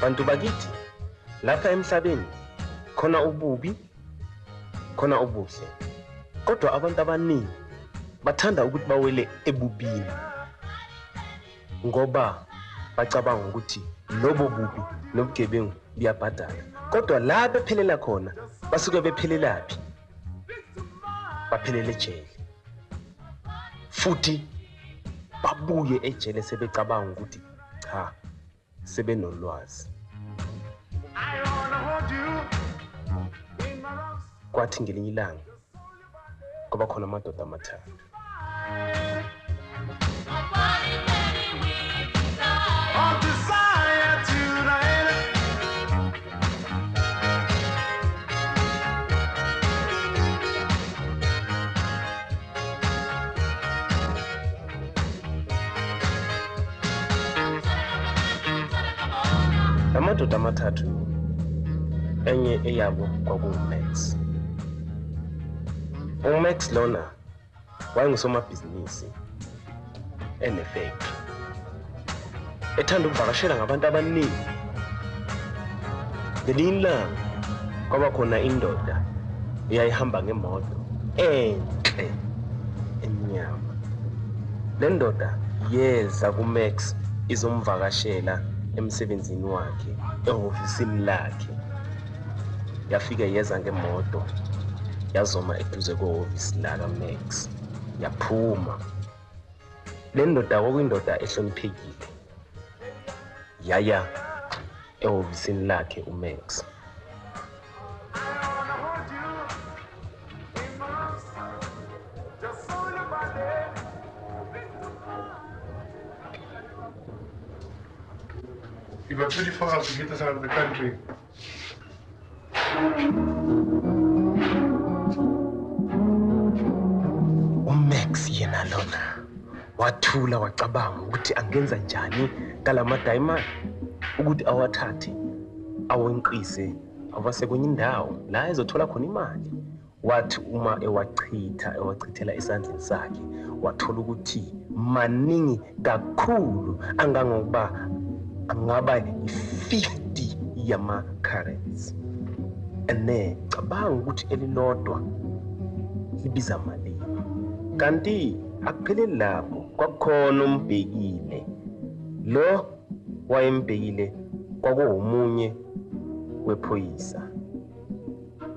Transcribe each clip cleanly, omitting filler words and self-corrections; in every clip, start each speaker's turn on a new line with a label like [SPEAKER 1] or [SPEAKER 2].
[SPEAKER 1] Bantu bakithi lapha emhlabeni khona ububi khona ubuhle. Kodwa abantu abaningi bathanda ukuthi bawele ebubini ngoba bacabanga ukuthi lobo bubi nobugebengu biyabhadala. Kodwa la bephelela khona basuke bephelelaphi? Baphelele ejele. Futhi babuye ejele sebecabanga ukuthi cha sebenolwazi. Kwathi ngelinye ilanga kuba khona amadoda amathathu. Amadoda amathathu enye eyabo kwakunguMax. uMax lona wayengusomabhizinisi enefactory ethanda ukuvakashela ngabantu abaningi. Ngelinye ilanga kwaba khona indoda eyayihamba ngemoto enhle emnyama. Le ndoda yeza kuMax izomvakashela emsebenzini wakhe ehofisini lakhe. Yafika yeza ngemoto yazoma eduze kwehofisi laka Max yaphuma. Le ndoda kwakuyindoda ehloniphekile. Yaya ehofisini lakhe uMax.
[SPEAKER 2] You got 24 hours to get us out of the country.
[SPEAKER 1] uMax yena lona wathula wacabanga ukuthi angenza njani kalama diamond ukuthi awathathe awenqise awase kwenye indawo la ezothola khona imali. Wathi uma ewachithela esandleni sakhe wathola ukuthi maningi kakhulu angangokuba angaba 50 yama currency. Ene cabanga ukuthi elilodwa libiza malini. Kanti akupheleli lapho, kwakukhona umbhekile. Lo wayembhekile kwakuwumunye wephoyisa.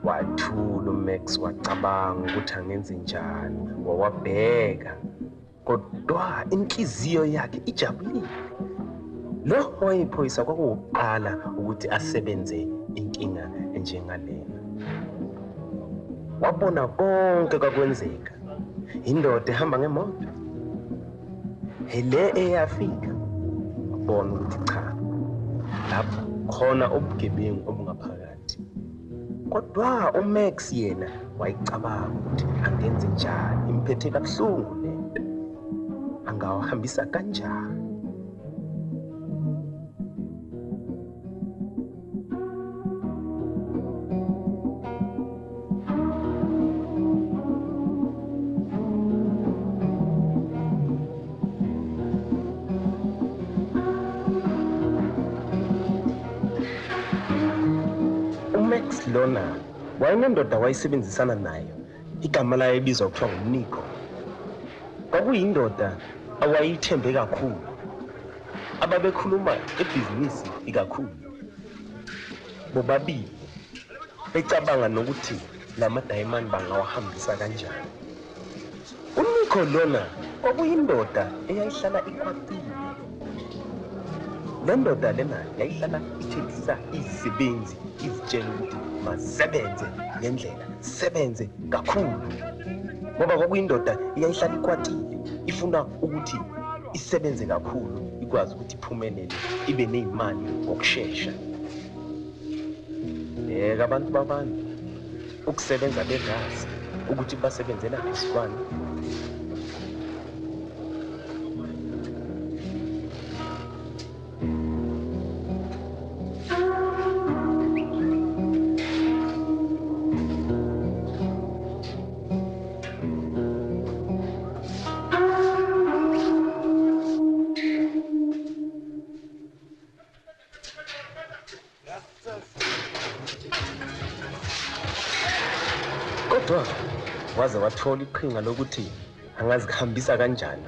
[SPEAKER 1] Wathula uMax wacabanga ukuthi angenze njani. Wawabheka kodwa inhliziyo yakhe ijabulile. Lo wayephoyisa kwakuwuqala ukuthi asebenze inkinga enjengalena. Wabona konke kwakwenzeka. Indoda ehamba ngemoto hele eyafika wabona ukuthi cha lapho khona ubugebengu obungaphakathi. Kodwa uMax yena wayicabanga ukuthi angenze njani, imphethe kabuhlungu lento, angawahambisa kanjani. uMax lona wayenendoda wayisebenzisana nayo igama layo ebizwa kuthiwa nguNico. Kwakuyindoda awayithembe kakhulu, ababekhuluma ebhizinisi ikakhulu. Bobabili becabanga nokuthi lama diamond bangawahambisa kanjani. uNico lona kwakuyindoda eyayihlala ikwatile. Le ndoda lena yayihlala ithethisa izisebenzi izitshela ukuthi masebenze ngendlela, sebenze kakhulu. Ngoba kwakuyindoda eyayihlala ikwatile, ifuna ukuthi isebenze kakhulu ikwazi ukuthi iphumelele ibe nezimali ngokusheshsha. Abantu babantu ukusebenza bengazi ukuthi basebenzela isibani. kodwa waze wathola iqhinga lokuthi angazihambisa kanjani.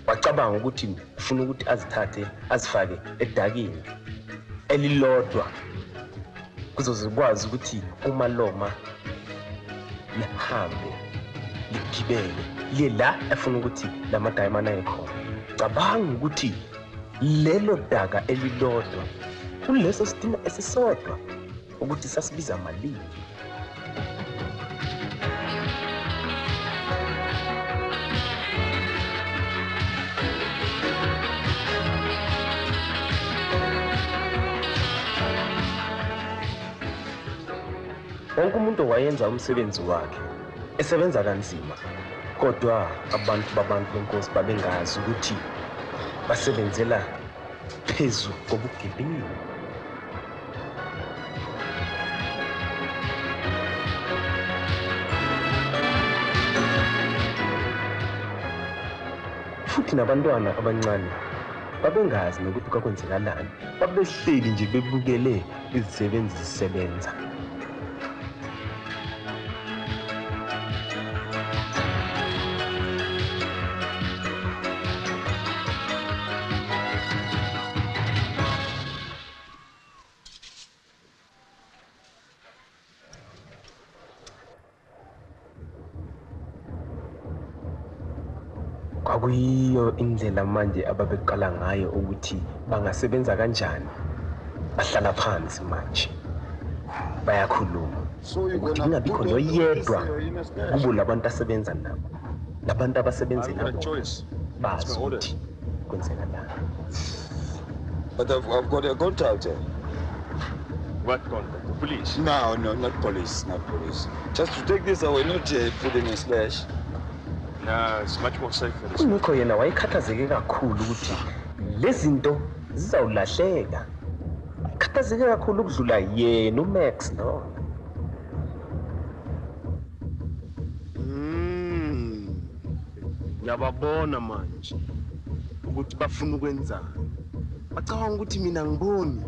[SPEAKER 1] Wacabanga ukuthi ufuna ukuthi azithathe azifake edakini elilodwa kuzozikwazi ukuthi uma loma lihambe ligibele liye la efuna ukuthi lamadayimana ekhona. Cabanga ukuthi lelo daka elilodwa kuleso sitina esisodwa ukuthi sasibiza malini. Wonke umuntu wayenza umsebenzi wakhe esebenza kanzima, kodwa abantu benkosi babengazi ukuthi basebenzela phezu kobugebengu. Futhi nabantwana abancane babengazi nokuthi kwakwenzekalani, babehleli nje bebukele izisebenzi zisebenza. Kwakuyiyo indlela manje ababeqala ngayo ukuthi bangasebenza kanjani. Bahlala phansi manje bayakhuluma ukuthi kungabikho noyedwa kubo labantu asebenza nabo, labantu abasebenzela bazi ukuthi kwenzekalani.
[SPEAKER 3] But I've got a contact.
[SPEAKER 4] What contact? The police?
[SPEAKER 3] No, not police. Just to take this away, not put in a slash.
[SPEAKER 4] No, it's much more safer.
[SPEAKER 1] Unikho yena wayekhathazeke kakhulu ukuthi lezinto zizawulahleka. Khathazeke kakhulu ukudlula yena uMax no. Ngiyababona manje ukuthi bafuna ukwenzani. Bacabanga ukuthi mina ngiboni.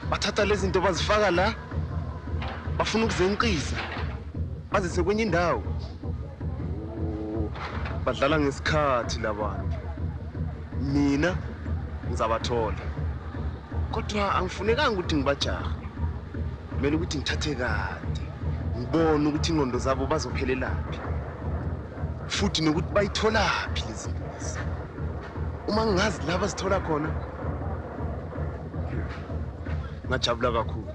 [SPEAKER 1] Bathatha lezi zinto bazifaka la. Bafuna ukuzenqisa. Bazise kwenye indawo. Badlala ngesikhathi labantu. Mina ngizabathola. Kodwa angifunekanga ukuthi ngibajaha. Kumele ukuthi ngithathe kade. Ngibone ukuthi ingqondo zabo bazophelelaphi. Futhi nokuthi bayitholaphi lezi zinto. Uma ngazi la bazithola khona ngajabula kakhulu.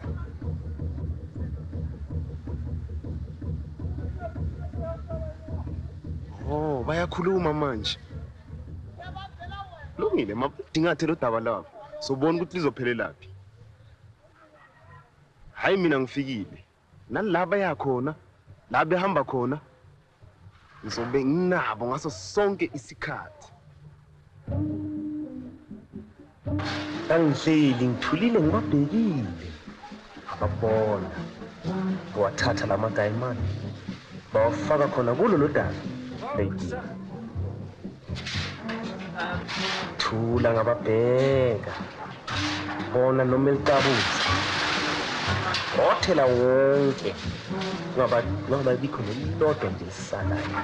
[SPEAKER 1] Oh, bayakhuluma manje. Lungile mabudingathe lo daba lapho. Sobona ukuthi lizophelelaphi. Hayi mina ngifikile. Nalaba yakhona, la behamba khona. Ngizobe nginabo ngaso sonke isikhathi. Angihleli ngithulile ngibabhekile. Ababona. Wathatha lamadayimani. Bawafaka khona kulo lo daba. Lady. Thula ngababheka. Bona noma elikabuza. Othela wonke. Ngoba bikho nelodwa nje isalayo.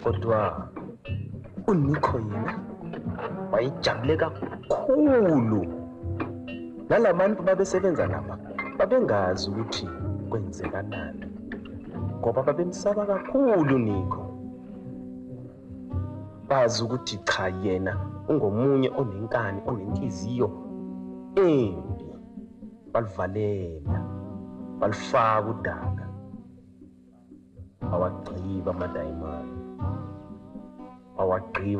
[SPEAKER 1] Kodwa uNikho yena wayijabule kakhulu. Nalabantu babesebenza lapha babengazi ukuthi kwenzekalani. Ngoba babemsaba kakhulu Nikho. Bazi ukuthi cha yena ungomunye onenkani onenhliziyo embi. Balivalela, balifaka udaka. Awagqiba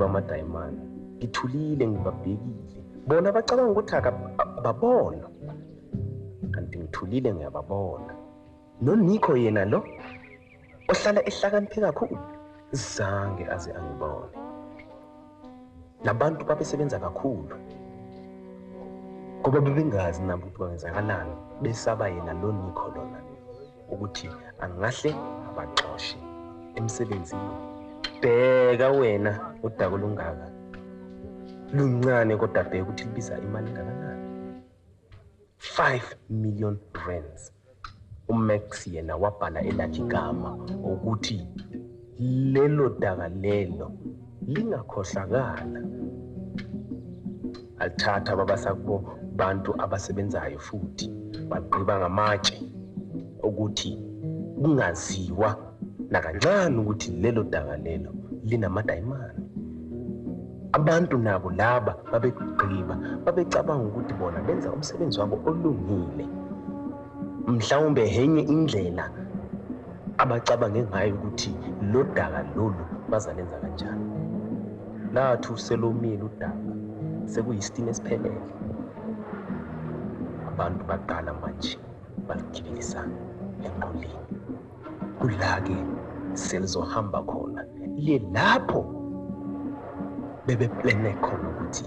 [SPEAKER 1] amadayimani. Ngithulile ngibabhekile. Bona bacabanga ukuthi akababona. Kanti ngithulile ngiyababona. NoNikho yena lo ohlala ehlakaniphe kakhulu zange aze angibone. Labantu babesebenza kakhulu. Ngoba bebengazi nabo ukuthi kwenzakalani, besaba yena lo Nikho lona ukuthi angahle abaxoshi emsebenzini. Bheka wena udaka olungaka. Luncane kodwa bheka ukuthi libiza imali engakanani. 5 million rands. uMax yena wabhala elakhe igama ukuthi lelo daka lelo lingakhohlakala. Alithatha babasakubo bantu abasebenzayo futhi bagqiba ngamatshe ukuthi kungaziwa nakancane ukuthi lelo daka lelo linamadayimani. Abantu nabo laba babegqiba babecabanga ukuthi bona benza umsebenzi wabo olungile. Mhlawumbe henye indlela abacabange ngayo ukuthi lo daka lolu bazalenza kanjani. Lathi uselomile udaka sekuyisitini esiphelele. Abantu baqala manje baligibelisana enqoleni. Kula-ke selizohamba khona liye lapho bebeplane khona ukuthi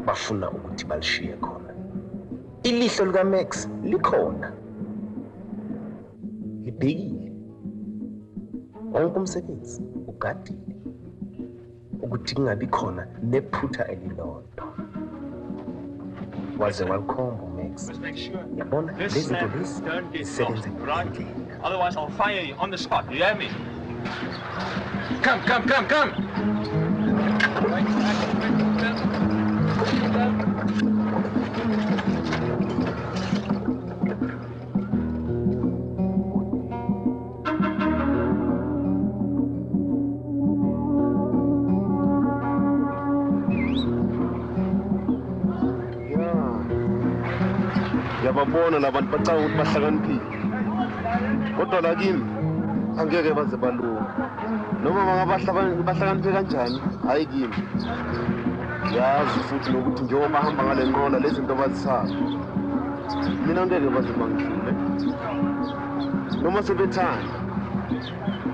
[SPEAKER 1] bafuna ukuthi balishiye khona. Ilihlo likaMax likhona, libhekile wonke umsebenzi ugadile ukuthi kungabi khona nephutha elilodwa. Waze walikhomba uMax. Yabona lezi zinto lezi zisebenze
[SPEAKER 4] right. Otherwise I'll fire you on the spot. You hear me? Come.
[SPEAKER 5] Yababona labantu bacanga ukuthi bahlakaniphile. Kodwa la kimi angeke baze balunga. Noma bahlakaniphe kanjani hayi kimi. Yazi futhi nokuthi njengoba bahamba ngale nqola lezi zinto bazisaba. Mina angeke baze bangidlule. Noma sebethanda.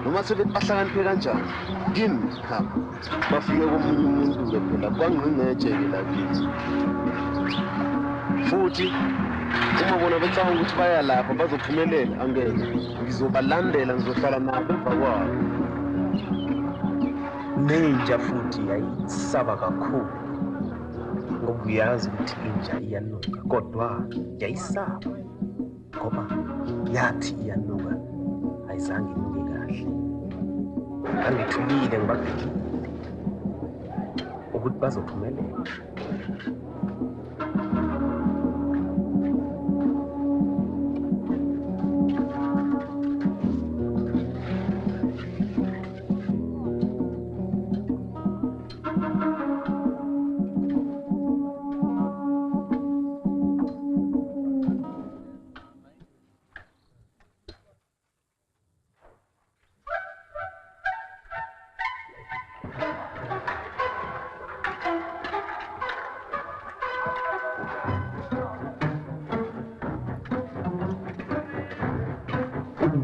[SPEAKER 5] Noma sebebahlakaniphe kanjani. Kimi khamba. Bafike komunye umuntu ngephela kwangqingejeke la kimi. Futhi uma bona becanga ukuthi baya lapha bazophumelela angeke ngizobalandela ngizohlala nabo emva kwabo.
[SPEAKER 1] Nenja futhi yayisaba kakhulu ngoba uyazi ukuthi inja iyanuka kodwa yayisaba ngoba yathi iyanuka ayizange inuke kahle. Angithulile ngibabhekile ukuthi bazophumelela.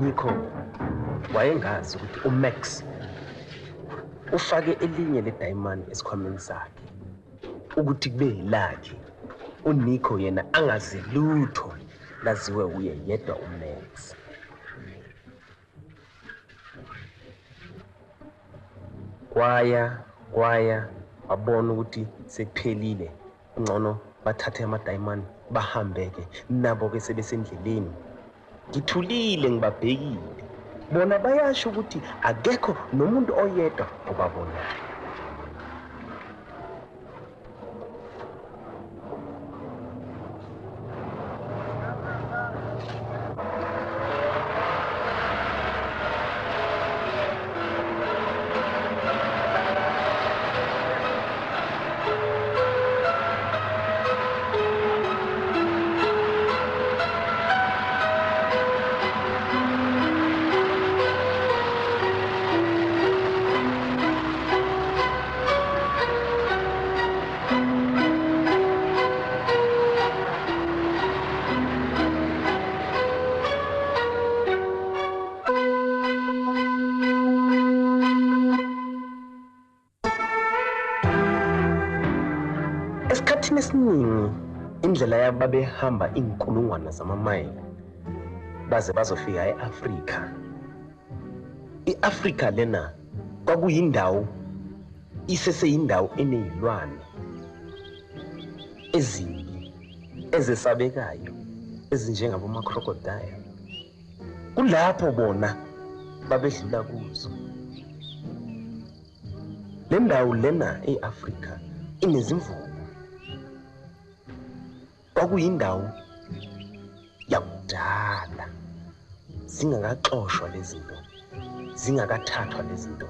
[SPEAKER 1] Nico wayengazi ukuthi uMax ufake elinye ledayimani esikhwameni sakhe ukuthi kube lakhe. UNico yena angazi lutho laziwe uye yedwa uMax. Kwaya babona ukuthi sekuphelile. Ngcono bathathe amadayimani bahambeke nabo ke sebesendleleni. Ngithulile ngibabhekile. Bona bayasho ukuthi akekho nomuntu oyedwa obabona. Esikhathini esiningi indlela yababehamba inkulungwane zamamayili baze bazofika eAfrika. iAfrika lena kwakuyindawo iseseyindawo enezilwane ezimbi ezesabekayo ezinjengabo crocodile kulapho bona babedlula kuzo. Le ndawo lena eAfrika inezimvubu. Kwakuyindawo yakudala zingakaxoshwa lezi zinto, zingakathathwa lezi zinto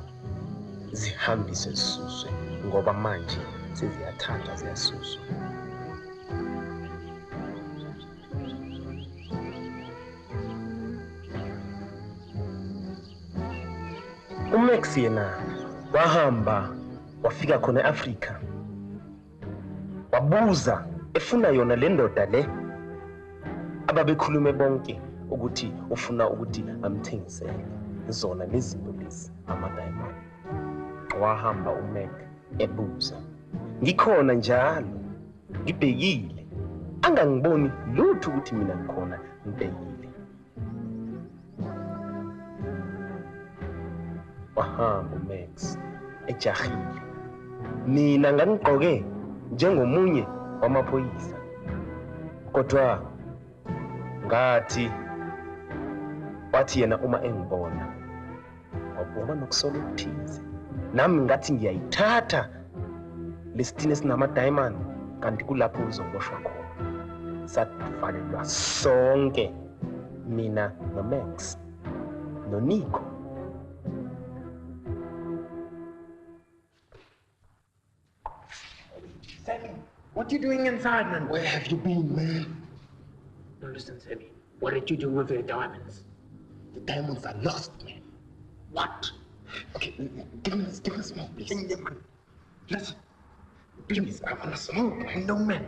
[SPEAKER 1] zihambiswe zisuswe, ngoba manje seziyathathwa ziyasuswa. uMax yena wahamba wafika khona eAfrika, wabuza efuna yona le ndoda le ababekhulume bonke ukuthi ufuna ukuthi amthengisele zona lezi zinto lezi, ama-diamond. Wahamba uMac ebuza, ngikhona njalo ngibhekile, angangiboni lutho ukuthi mina ngikhona ngibhekile. Wahamba uMax ejahile, mina ngangigqoke njengomunye wamaphoyisa, kodwa ngathi wathi yena uma engibona wabona nokusola okuthize, nami ngathi ngiyayithatha lesitini esinama-diamond, kanti kulapho uzoboshwa khona. Savalelwa sonke, mina noMax noNico.
[SPEAKER 6] Sammy, what are you doing inside, man?
[SPEAKER 1] Where have you been, man?
[SPEAKER 6] No, listen, Sammy. What did you do with the diamonds?
[SPEAKER 1] The diamonds are lost, man.
[SPEAKER 6] What?
[SPEAKER 1] Okay, give me a smoke, please.
[SPEAKER 6] Listen.
[SPEAKER 1] Please, I want to smoke, man.
[SPEAKER 6] No, man.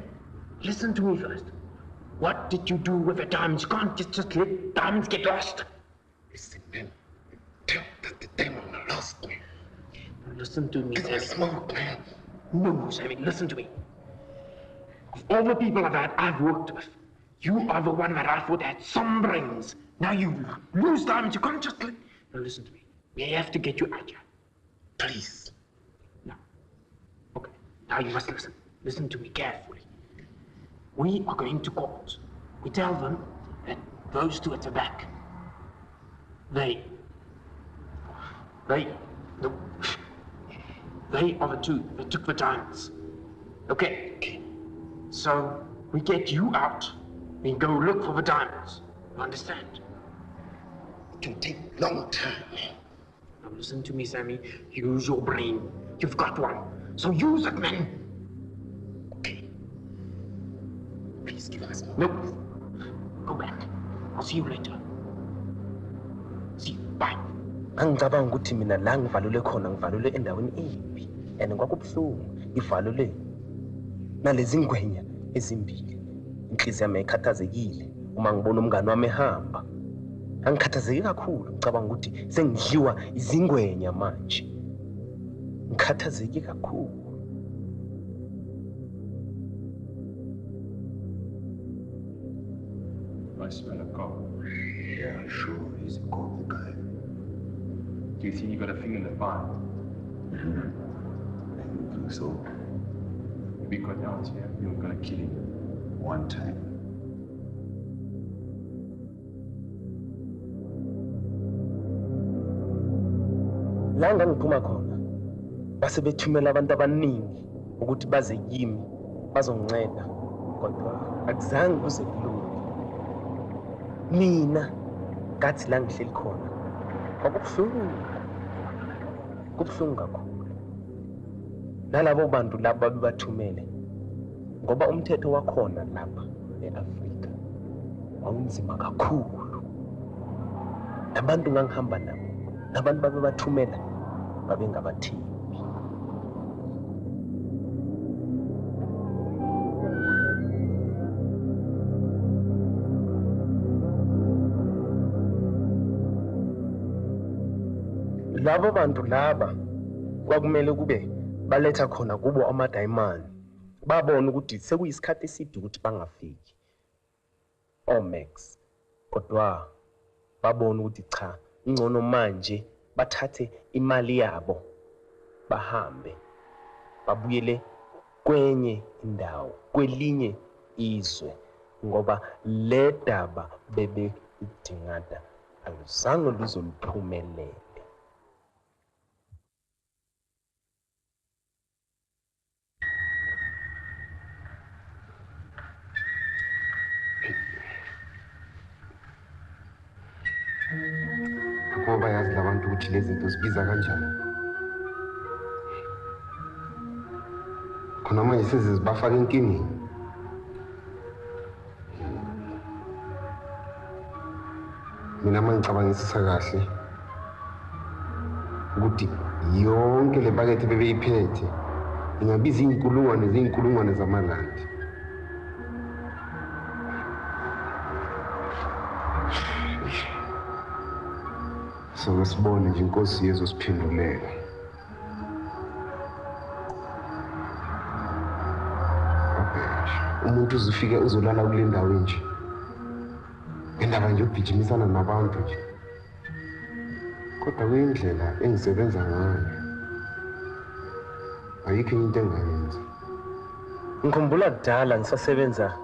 [SPEAKER 6] Listen to me first. What did you do with the diamonds? You can't just let diamonds get lost.
[SPEAKER 1] Listen, man. Tell that the diamonds are lost, man.
[SPEAKER 6] No, listen to me,
[SPEAKER 1] Give me
[SPEAKER 6] Sammy.
[SPEAKER 1] smoke, man.
[SPEAKER 6] No, Sammy, listen to me. Of all the people that I've worked with, you are the one that I thought had some brains. Now you lose diamonds, you can't just let... No, listen to me. We have to get you out here.
[SPEAKER 1] Please.
[SPEAKER 6] No. Okay, now you must listen. Listen to me carefully. We are going to court. We tell them that those two at the back, they are the two that took the diamonds. Okay. So we get you out and go look for the diamonds. You understand?
[SPEAKER 1] It can take a long time, man.
[SPEAKER 6] Now listen to me, Sammy. Use your brain. You've got one. So use it, man.
[SPEAKER 1] Okay. Please give us smoke.
[SPEAKER 6] No. Go back. I'll see you later. See you. Bye.
[SPEAKER 1] Angicabanga ukuthi mina la ngivalule khona ngivalule endaweni embi, and kwakubuhlungu ngivalule nalezi ngwenya ezimbili. Inhliziyo yami ikhathazekile uma ngibona umngane wami ehamba. Angikhathazeki kakhulu, ngicabanga ukuthi sengidliwa izingwenya manje. Ngikhathazeki kakhulu.
[SPEAKER 4] I smell a cop.
[SPEAKER 2] Yeah, sure, he's a cool guy.
[SPEAKER 4] Do you think you got a thing in the file?
[SPEAKER 2] I don't think so.
[SPEAKER 4] If we got down here, you were gonna kill him.
[SPEAKER 2] One time.
[SPEAKER 1] La ngiphuma khona base bethumela abantu abaningi ukuthi baze kimi bazonginceda, kodwa akuzange kuze kulunge. Mina ngathi la ngihleli khona kubuhlungu kakhulu. Nalabo bantu laba babathumele, ngoba umthetho wakhona lapha eAfrika wawunzima kakhulu. Abantu ngangihamba nabo, nabantu babebathumela babengabathembi. Labo bantu laba kwakumele kube baletha khona kubo ama-diamond, babona ukuthi sekuyisikhathi eside ukuthi bangafiki oMax, kodwa babona ukuthi cha, ngcono manje bathathe imali yabo bahambe babuyele kwenye indawo, kwelinye izwe, ngoba le daba bebe idingada aluzange luzoluphumelele.
[SPEAKER 5] Ngoba yazi labantu ukuthi lezi zinto zibiza kanjani. Khona manje sezibafaka enkingeni. Mina mangicabangisisa kahle ukuthi yonke le pakethe bebeyiphethe ingabiza iy'nkulungwane zamalandi. So sibone nje inkosi yezosiphendulela. Umuntu uzifika uzolala kule ndawo nje. Indaba nje yokugijimisana nabantu nje. Kodwa kuyindlela engisebenza ngayo. Ayikho into engayenza.
[SPEAKER 1] Ngikhumbula kudala ngisasebenza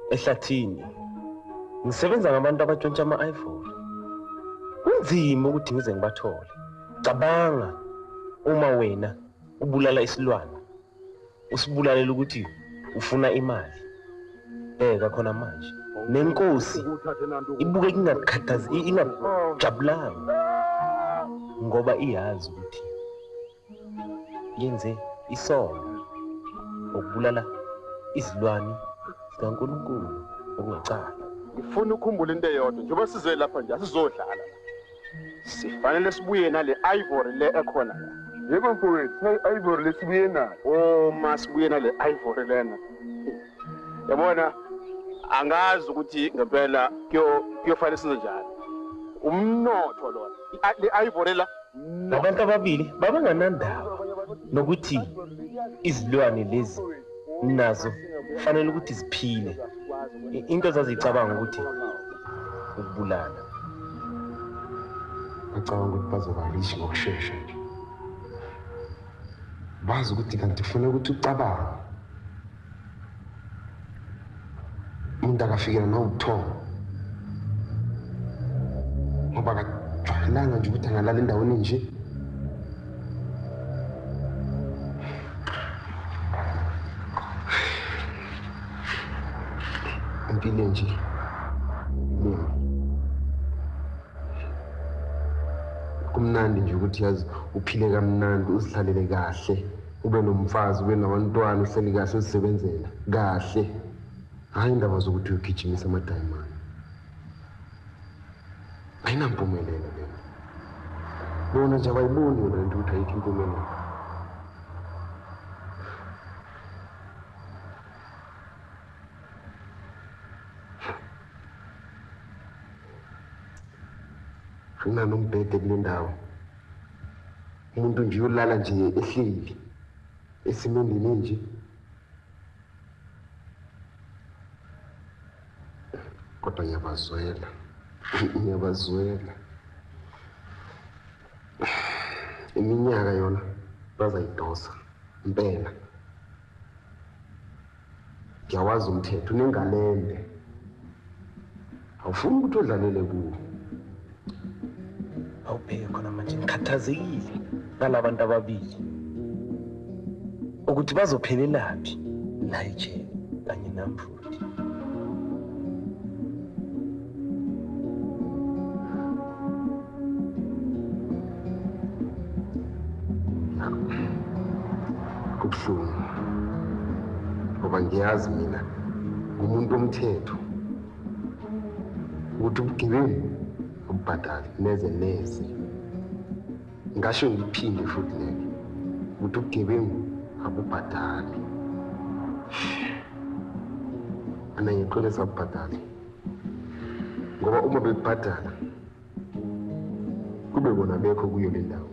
[SPEAKER 1] ehlathini. Ngisebenza ngabantu abatshontsha ama-ivory. Kunzima ukuthi ngize ngibathole. Cabanga uma wena ubulala isilwane. Usibulalela ukuthi ufuna imali. Bheka khona manje. Nenkosi ibuke ingajabulanga ngoba iyazi ukuthi yenze isono ukubulala izilwane zikaNkulunkulu okungacala.
[SPEAKER 5] Ngifuna ukukhumbula into eyodwa njengoba sizoye lapha nje asizodlala. Sifanele sibuye nale ivory le ekhona. Yebo mfowethu, ivory lesibuye nayo. Oh, masibuye nale ivory lena. Yabona angazi ukuthi ngempela kuyofanele size njani. Umnotho lona. Le ivory la
[SPEAKER 1] Labantu ababili babanganandaba nokuthi izilwane lezi nazo kufanele ukuthi ziphile. Into zazicabanga ukuthi ukubulala.
[SPEAKER 5] Ngicabanga ukuthi bazobalisha ngokusheshsha nje. Bazi ukuthi kanti kufanele ukuthi ucabange. Umuntu akafikela nawubuthongo. Ngoba akajwayelanga nje ukuthi angalala endaweni nje. Impilo nje. Kumnandi nje ukuthi yazi uphile kamnandi uzihlalele kahle ube nomfazi ube nabantwana uhleli kahle uzisebenzela kahle. Hayi indaba zokuthi uyogijimisa amadayimani. Ayinampumelelo lena. Bona nje abayiboni yona into ukuthi ayikho impumelelo. Funa nombhede kule ndawo. Umuntu nje uyolala nje ehleli esimendeni nje. Kodwa ngiyabazwela. Iminyaka yona bazayidosa impela. Ngiyawazi umthetho unengalende. Awufuni ukuthi odlalele kuwo.
[SPEAKER 1] Awubheke khona manje ngikhathazekile ngalabantu ababili ukuthi bazophelelaphi la ejele kanye nami futhi.
[SPEAKER 5] Kubuhlungu ngoba ngiyazi mina umuntu omthetho ukuthi ubugebengu ubhadali neze. Ngasho ngiphinde futhi leke ukuthi ubugebengu abubhadali. Ana ngixolisa ubhadali. Ngoba uma bebhadala kube bona bekho kuyo le ndawo.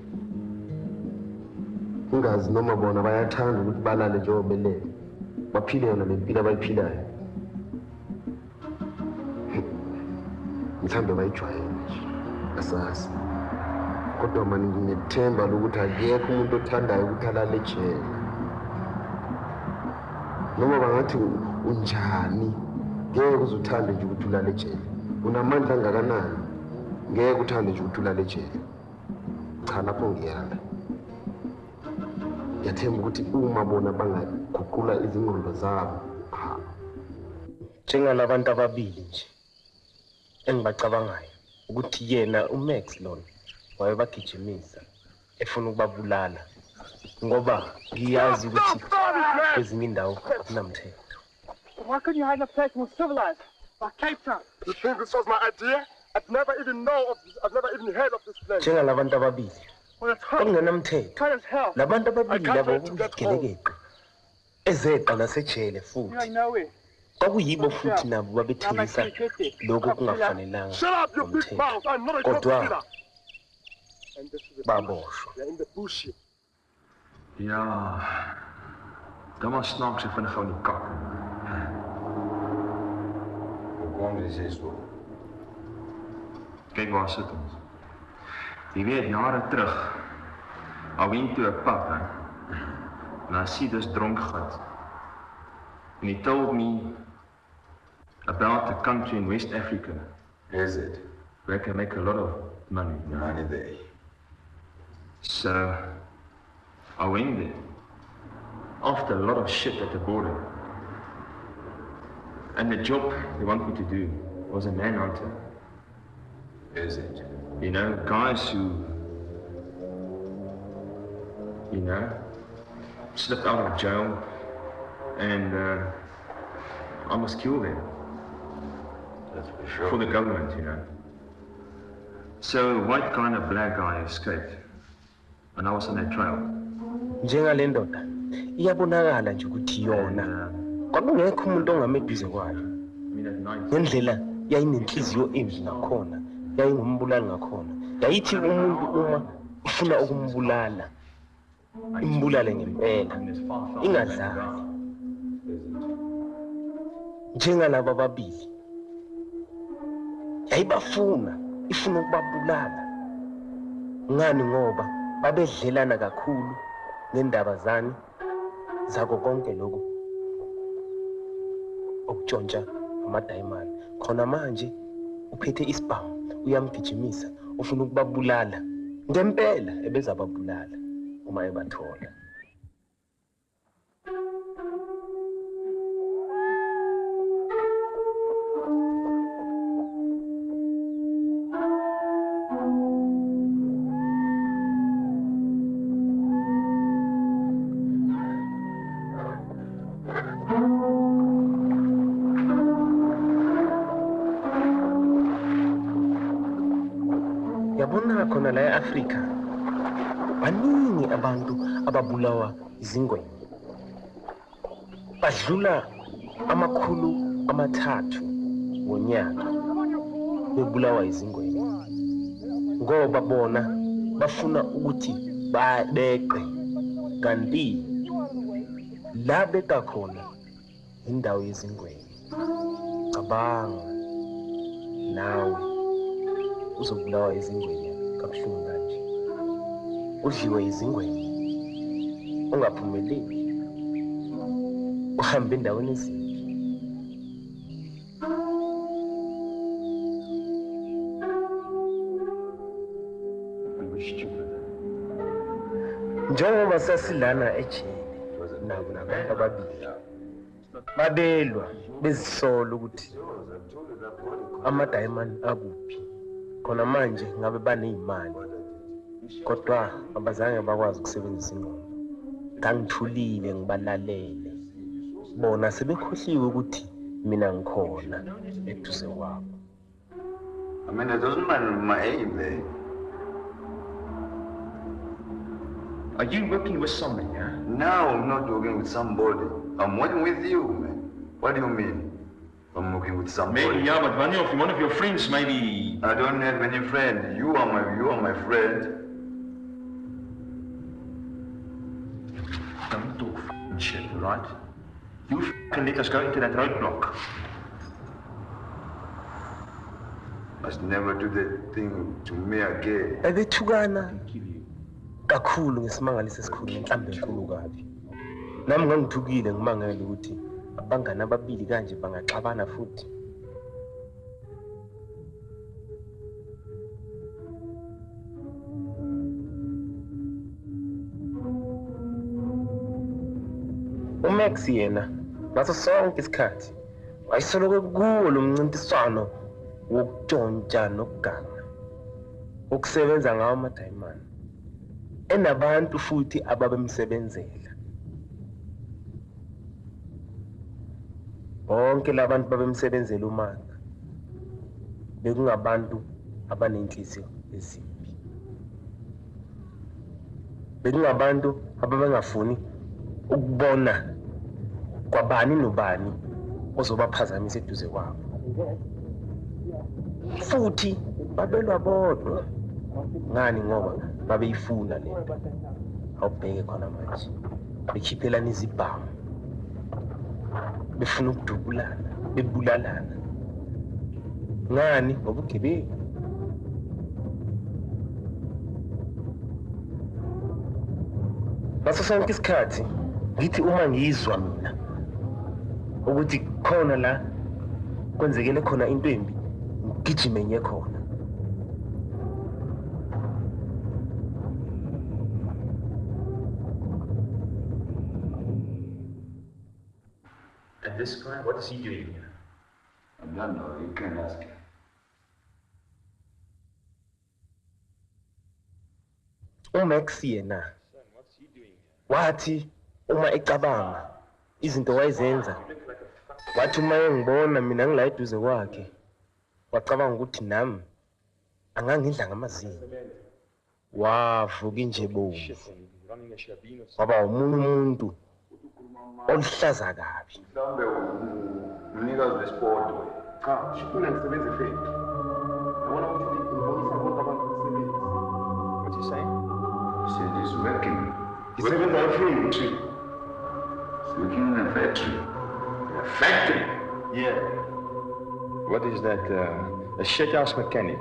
[SPEAKER 5] Ungazi noma bona bayathanda ukuthi balale njengoba belele. Baphile yona lempilo abayiphilayo. Mhlambe bayijwayele nje. Asazi. Kodwa manje nginethemba lokuthi akekho umuntu othandayo ukuthi alale ejele. Noma bangathi unjani, ngeke uzuthande nje ukuthi ulale ejele. Unamandla angakanani ngeke uthande nje ukuthi ulale ejele. Cha lapho ngiyala. Ngiyathemba ukuthi uma bona bangaguqula izingqondo zabo.
[SPEAKER 1] Njengalabantu ababili nje engibacabangayo ukuthi yena uMax lona wayebagijimisa efuna ukubabulala ngoba ngiyazi ukuthi ezinye indawo akunamthetho.
[SPEAKER 7] Why couldn't you hide in a place more civilized, like Cape Town?
[SPEAKER 8] You think this was my idea? I've never even heard of this place.
[SPEAKER 1] Njengalabantu ababili
[SPEAKER 7] Well, it's hot.
[SPEAKER 1] okungenamthetho
[SPEAKER 7] Hot as hell.
[SPEAKER 1] labantu
[SPEAKER 8] I
[SPEAKER 1] ababili
[SPEAKER 8] can't
[SPEAKER 1] labo
[SPEAKER 8] wait to get home.
[SPEAKER 1] ukugelekeqa ezeqa nasejele
[SPEAKER 7] You
[SPEAKER 1] futhi
[SPEAKER 7] ain't nowhere.
[SPEAKER 1] kwakuyibo futhi nabo babethengisa lokho kungafanelanga
[SPEAKER 8] Shut up, you big
[SPEAKER 1] ngomthetho.
[SPEAKER 8] mouth. I'm not a drug
[SPEAKER 1] Kodwa
[SPEAKER 8] dealer. And this is the
[SPEAKER 1] baboshwa.
[SPEAKER 8] They're in the bullshit.
[SPEAKER 4] Ja. Dan was snaaks van de gewoon die kak.
[SPEAKER 2] Hoe kwam je steeds door?
[SPEAKER 4] Kijk waar zit ons. Die weet jaren terug. I went to a pub, hè. And I see this drunk gat. And he told me about a country in West Africa
[SPEAKER 2] Is it?
[SPEAKER 4] where I can make a lot of money.
[SPEAKER 2] Money there.
[SPEAKER 4] So I went there after a lot of shit at the border. And the job they want me to do was a manhunter.
[SPEAKER 2] Is it?
[SPEAKER 4] You know, guys who, you know, slipped out of jail and I must kill them
[SPEAKER 2] That's for sure.
[SPEAKER 4] for the government, you know. So a white guy and a black guy escaped and I was on their trail.
[SPEAKER 1] Njengale ndoda iyabonakala nje ukuthi yona kwakungekho umuntu ongameduze kwayo
[SPEAKER 4] I mean, at night,
[SPEAKER 1] ngendlela yayinenhliziyo embi ngakhona yayingumbulali ngakhona yayithi umuntu uma ufuna ukumbulala imbulale ngempela ingadlali njengalabo ababili yayibafuna ifuna ukubabulala ngani ngoba babedlelana kakhulu ngendaba zani zako konke lokho okutshontsha amadayimani khona manje uphethe isibhamu uyamgijimisa ufuna ukubabulala ngempela ebezababulala uma ebathola. Yabona khona la eAfrika baningi abantu ababulawa izingwenya badlula 300 ngonyaka bebulawa izingwenya ngoba bona bafuna ukuthi babeqe kanti la beka khona indawo yezingwenya cabanga nawe uzobulawa izingwenya kabuhlungu kanje udliwe izingwenya ungaphumeleli uhambe endaweni ezimbi.
[SPEAKER 4] we were stupid.
[SPEAKER 1] Njengoba sasilana ejele nabo nabantu ababili babelwa bezisola ukuthi amadayimani akuphi khona manje ngabe banezimali kodwa abazange bakwazi ukusebenzisa ingqondo ngangithulile ngibalalele bona sebekhohliwe ukuthi mina ngikhona eduze kwabo.
[SPEAKER 2] I mean, it doesn't matter my aim there.
[SPEAKER 4] Are you working with somebody, yeah?
[SPEAKER 2] No, I'm not working with somebody. I'm working with you, man. What do you mean? I'm working with somebody.
[SPEAKER 4] Maybe, yeah, but one of your friends, maybe.
[SPEAKER 2] I don't have any friend. You are my friend.
[SPEAKER 4] Don't talk shit, right? You can let us go into that roadblock.
[SPEAKER 2] Must never do that thing to me again.
[SPEAKER 1] Ebethukana kakhulu ngesimangaliso esikhulu enhlambe enkulu kabi. Nami ngangithukile ngimangele ukuthi abangani ababili kanje bangaxabana futhi. uMax yena ngaso sonke isikhathi wayesoloko kuwo lo mncintiswano wokutshontsha nokuganga ukusebenza ngawo amadayimani enabantu futhi ababemsebenzela bonke labantu babemsebenzela uManga bekungabantu abanenhliziyo ezimbi bekungabantu ababengafuni ukubona kwabani nobani ozobaphazamisa eduze kwabo futhi babelwa bodwa ngani ngoba babeyifuna lento awubheke khona manje bekhiphelana izibhamu befuna ukudubulana bebulalana ngani ngoba ugebengu ngaso sonke isikhathi ngithi uma ngizwa mina ukuthi khona la kwenzekele khona into embi ngigijime ngiye khona
[SPEAKER 4] And this guy, what is he doing here?
[SPEAKER 2] I don't know, you can ask him.
[SPEAKER 1] uMax yena wathi uma ecabanga izinto wayezenza wathi uma engibona mina ngila eduze kwakhe wacabanga ukuthi nami angangidla ngamazinyo wavuka nje bovu waba umunye umuntu olihlaza kabi
[SPEAKER 2] Mhlambe umnikazi wesport.
[SPEAKER 5] Cha, shifuna ngisebenze fake. Yabona ukuthi ngibonisa bonke abantu umsebenzi.
[SPEAKER 4] What's he saying?
[SPEAKER 2] He said he's working.
[SPEAKER 5] Ngisebenza e-factory.
[SPEAKER 2] He's working in a factory.
[SPEAKER 4] A factory?
[SPEAKER 5] Yeah.
[SPEAKER 4] What is that? A shithouse mechanic?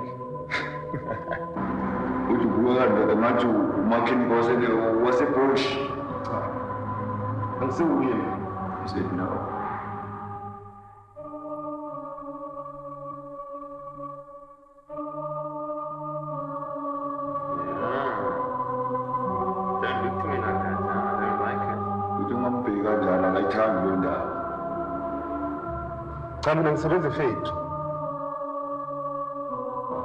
[SPEAKER 2] Uthi kuwakanda ngathi umakhenikha waseBosch.
[SPEAKER 5] Angisiwuyini.
[SPEAKER 2] He said no.
[SPEAKER 4] Don't look to me like that. I don't like it.
[SPEAKER 2] Uthi ungambheki kanjani akayithandi leyo ndaba.
[SPEAKER 5] Cha mina ngisebenza e-factory.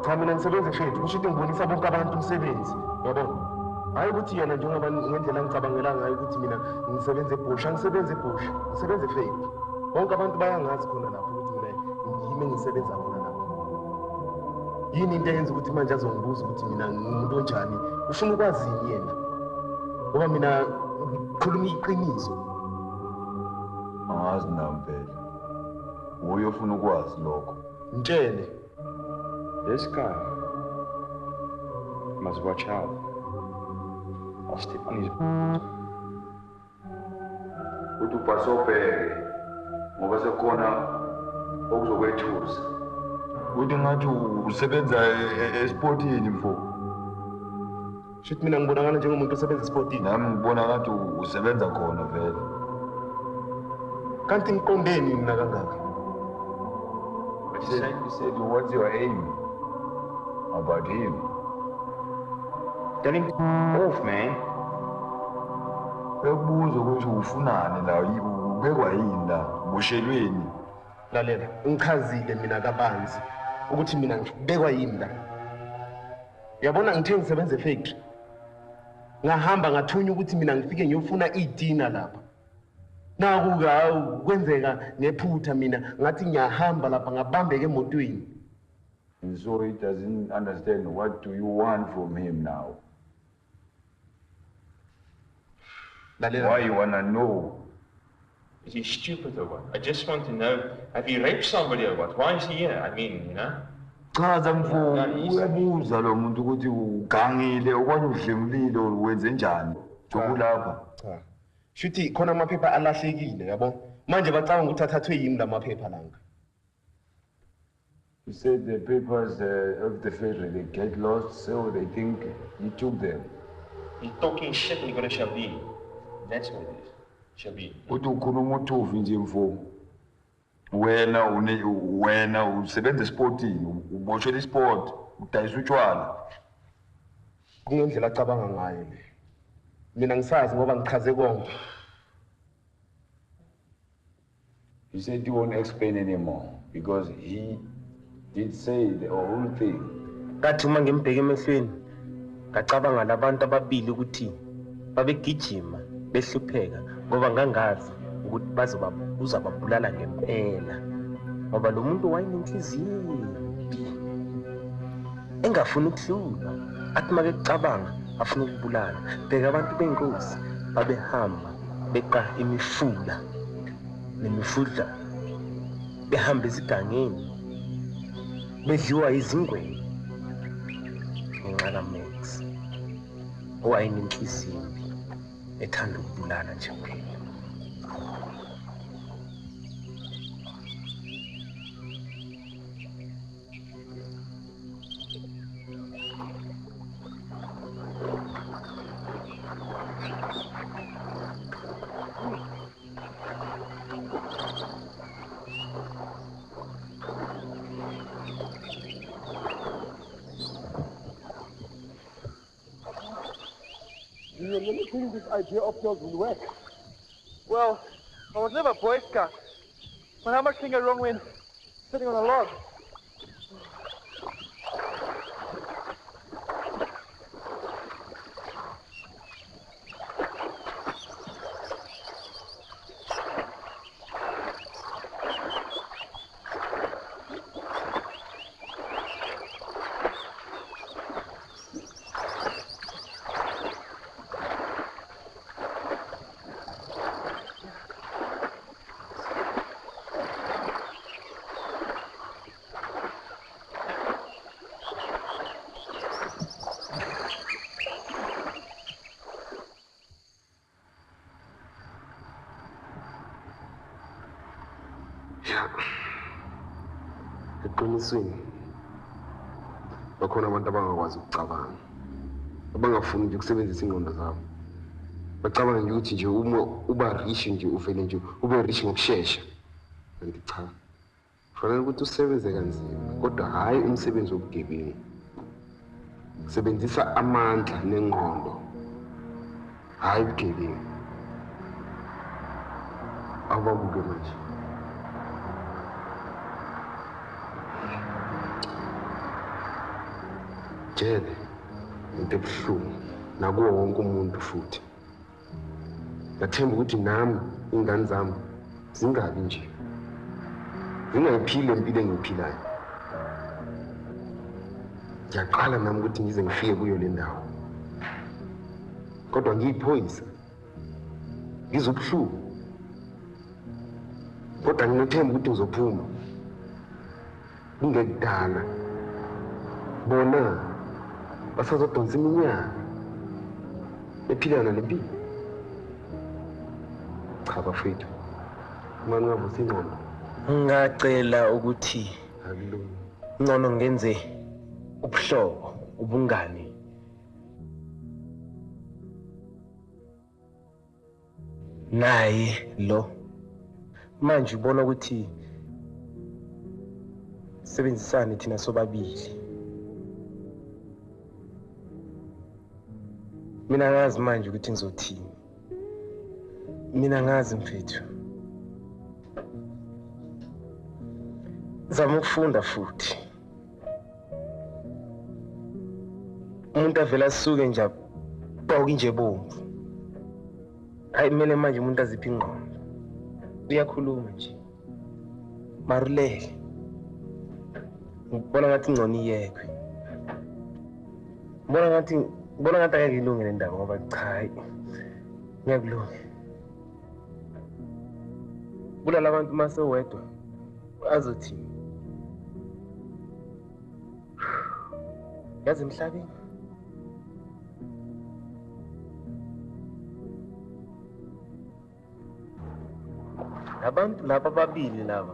[SPEAKER 5] Cha mina ngisebenza e-factory. Kusho ukuthi ngibonisa bonke abantu umsebenzi. Yabona? Hayi ukuthi yena njengoba ngendlela ngicabangela ngayo ukuthi mina ngisebenza eBosch, angisebenza eBosch. Ngisebenza e-factory. Bonke abantu bayangazi khona lapho ukuthi mina yimi ngisebenza khona lapho. Yini into eyenza ukuthi manje azongibuza ukuthi mina ngumuntu onjani? Ufuna ukwazini yena? Ngoba mina ngikhuluma iqiniso.
[SPEAKER 2] Angazi nampela. Uye ufuna ukwazi lokho.
[SPEAKER 5] Ngitshele.
[SPEAKER 4] This guy must watch out. I'll step on his
[SPEAKER 2] Uthi ubhasobheke ngoba sekhona okuzokwethusa. Uthi ngathi usebenza esportini mfo.
[SPEAKER 5] Shithi mina ngibonakala njengomuntu osebenza esportini.
[SPEAKER 2] Nami ngibona ngathi usebenza khona vele.
[SPEAKER 5] Kanti ngiqondeni mina kangaka?
[SPEAKER 4] What's he saying?
[SPEAKER 2] He said, what's your aim about him?
[SPEAKER 4] Tell him to off, man.
[SPEAKER 2] Ekubuza ukuthi ufunani la ubekwa yini la bushelweni.
[SPEAKER 5] Lalela, ngichazile mina kabanzi ukuthi mina ngibekwa yini la. Yabona ngithe ngisebenza e-factory. Ngahamba ngathunya ukuthi mina ngifike ngiyofuna idina lapha. Naku kwenzeka nephutha mina ngathi ngiyahamba lapha ngabambeke emotweni.
[SPEAKER 2] And so he doesn't understand what do you want from him now.
[SPEAKER 5] Lalela.
[SPEAKER 2] Why you wanna know?
[SPEAKER 4] Is he stupid or what? I just want to know, have he raped somebody or what? Why is he here? I mean, you know?
[SPEAKER 2] Chaza mfo,
[SPEAKER 4] No, he's-
[SPEAKER 2] uyabuza lo muntu ukuthi ugangile okanye udlemlilo wenze njani? Jokulapha.
[SPEAKER 5] Cha. Shuthi khona amaphepha alahlekile yabo. Manje bacabanga ukuthi athathwe yimi lamaphepha langa.
[SPEAKER 2] He said the papers of the factory they get lost, so they think he took them.
[SPEAKER 4] He's talking shit and he got a Shabin. That's what it is. Shabin.
[SPEAKER 2] Uthi ukhuluma uthofi nje mfo. Wena usebenza esportini, uboshela isport, udayisa utshwala.
[SPEAKER 5] Kungendlela acabanga ngayo le. Mina ngisazi ngoba ngichaze konke.
[SPEAKER 3] He said you won't explain anymore because he did say the whole thing.
[SPEAKER 1] Kathi uma ngimbheka emehlweni ngacabanga labantu ababili ukuthi babegijima behlupheka ngoba ngangazi ukuthi uzababulala ngempela ngoba lo muntu wayenenhliziyo embi engafuni ukuhlula athi makecabanga afuna ukubulala. Bheka abantu benkosi babehamba beqa imifula nemifudla behamba ezigangeni bedliwa izingwenya ngenxa kaMax owayenenhliziyo embi ethanda ukubulala nje kuphela.
[SPEAKER 8] Do you really think this idea of yours will work? Well, I was never a Boy Scout. But how much can go wrong when sitting on a log?
[SPEAKER 5] Eqinisweni bakhona abantu abangakwazi ukucabanga abangafuni nje ukusebenzisa ingqondo zabo bacabanga nje ukuthi nje uma uba rich nje uvele nje ube rich ngokusheshsha. Kanti cha, kufanele ukuthi usebenze kanzima kodwa hayi umsebenzi wobugebengu. Sebenzisa amandla nengqondo hayi ubugebengu. Ababuke manje jele into ebuhlungu nakuwo wonke umuntu futhi. Ngathemba ukuthi nami ingane zami zingabi nje zingayiphile impilo engiyiphilayo. Ngiyaqala nami ukuthi ngize ngifike kuyo le ndawo kodwa ngiyiphoyisa ngizobuhlungu kodwa nginothemba ukuthi ngizophuma kungekudala bona basazodonsa iminyaka ephilana nempilo. Cha bafethu manje ngavusa ingqondo.
[SPEAKER 1] Ngacela ukuthi
[SPEAKER 5] Akulungile.
[SPEAKER 1] ngcono ngenze ubuhlobo ubungani naye lo manje ubona ukuthi sebenzisane thina sobabili. Mina ngazi manje ukuthi ngizothini. Mina ngazi mfethu. Zama ukufunda futhi. Umuntu avela asuke nje abhawuke nje bomvu. Hayi kumele manje umuntu aziphi ingqondo. Uyakhuluma nje. Marulele. Ngibona ngathi ngcono iyekwe. Ngibona ngathi akeke ilungile le ndaba ngoba cha hayi. Ngiyakulunga. Bulala abantu mase wedwa azothini? Yazi emhlabeni abantu laba babili laba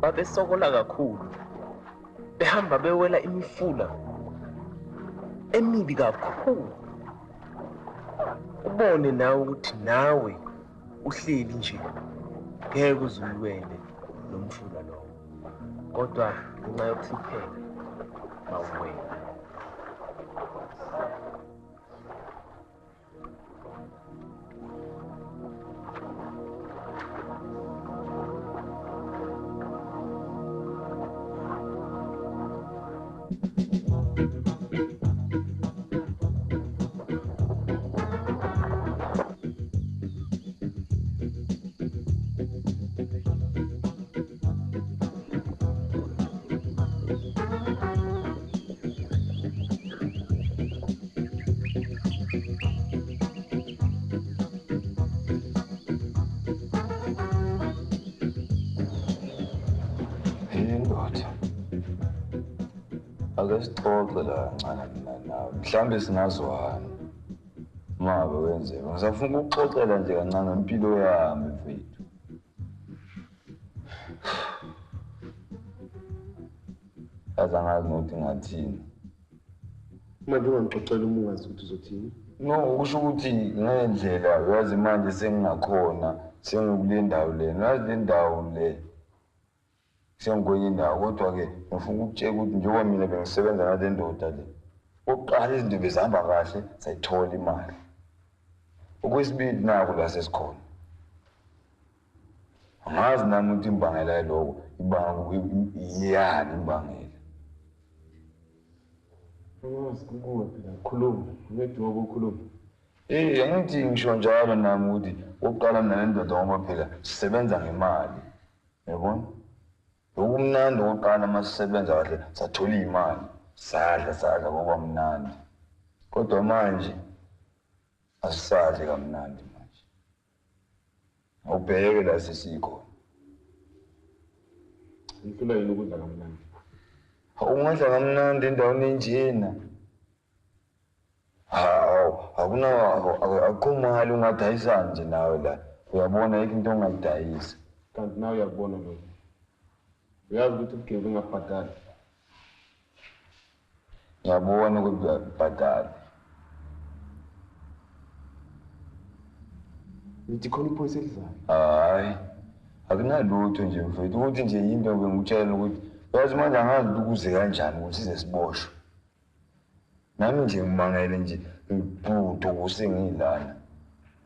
[SPEAKER 1] babesokola kakhulu behamba bewela imifula emibi kakhulu. Ubone nawe ukuthi nawe uhleli nje ngeke uzulwele lo mfula lo kodwa ngenxa yokuhlupheka bawuwela.
[SPEAKER 3] Ake sixoxe la kancane mina nawe. Mhlawumbe singazwana. Mabe wenzeka. Ngisafuna ukuxoxela nje kancane ngempilo yami mfethu. Yazi angazi nokuthi ngathini.
[SPEAKER 5] Manje ungangixoxela uma ungazi ukuthi uzothini.
[SPEAKER 3] No, kusho ukuthi ngendlela yazi manje sengingakhona sengikule ndawo lena. Yazi le ndawo le. Sengikwenye indawo kodwa-ke ngifuna ukutshela ukuthi njengoba mina bengisebenza ngale ndoda le. Okokuqala izinto bezihamba kahle sayithola imali. Okwesibili naku la sesikhona. Angazi nami ukuthi imbangela yaloko iyani imbangela.
[SPEAKER 5] Angazi kukuwe phela khuluma. Ngedwa ukukhuluma.
[SPEAKER 3] Angithi ngisho njalo nami ukuthi okokuqala mina nendoda ngoba phela sisebenza ngemali. Yabona? Okumnandi okokuqala uma sisebenza kahle sathola imali. Sadla ngoba mnandi. Kodwa manje asisadle kamnandi manje. Awubheke la sesikhona.
[SPEAKER 5] Ngifuna yini ukudla kamnandi?
[SPEAKER 3] Ungadla kamnandi endaweni enjena. Akukho mali ungadayisa nje nawe la. Uyabona into ongayidayisa.
[SPEAKER 5] Kanti nawe uyakubona lokho. Uyazi ukuthi ubugebengu ungabhadali.
[SPEAKER 3] Ngiyabona ukuthi uyabhadala.
[SPEAKER 5] Nithi khona iphoyisa elizayo?
[SPEAKER 3] Hayi. Akunalutho nje mfethu ukuthi nje into bengikutshela ukuthi yazi manje angazi ukuze kanjani ukuthi size siboshwe. Nami nje ngimangele nje ibhudo kusengilana.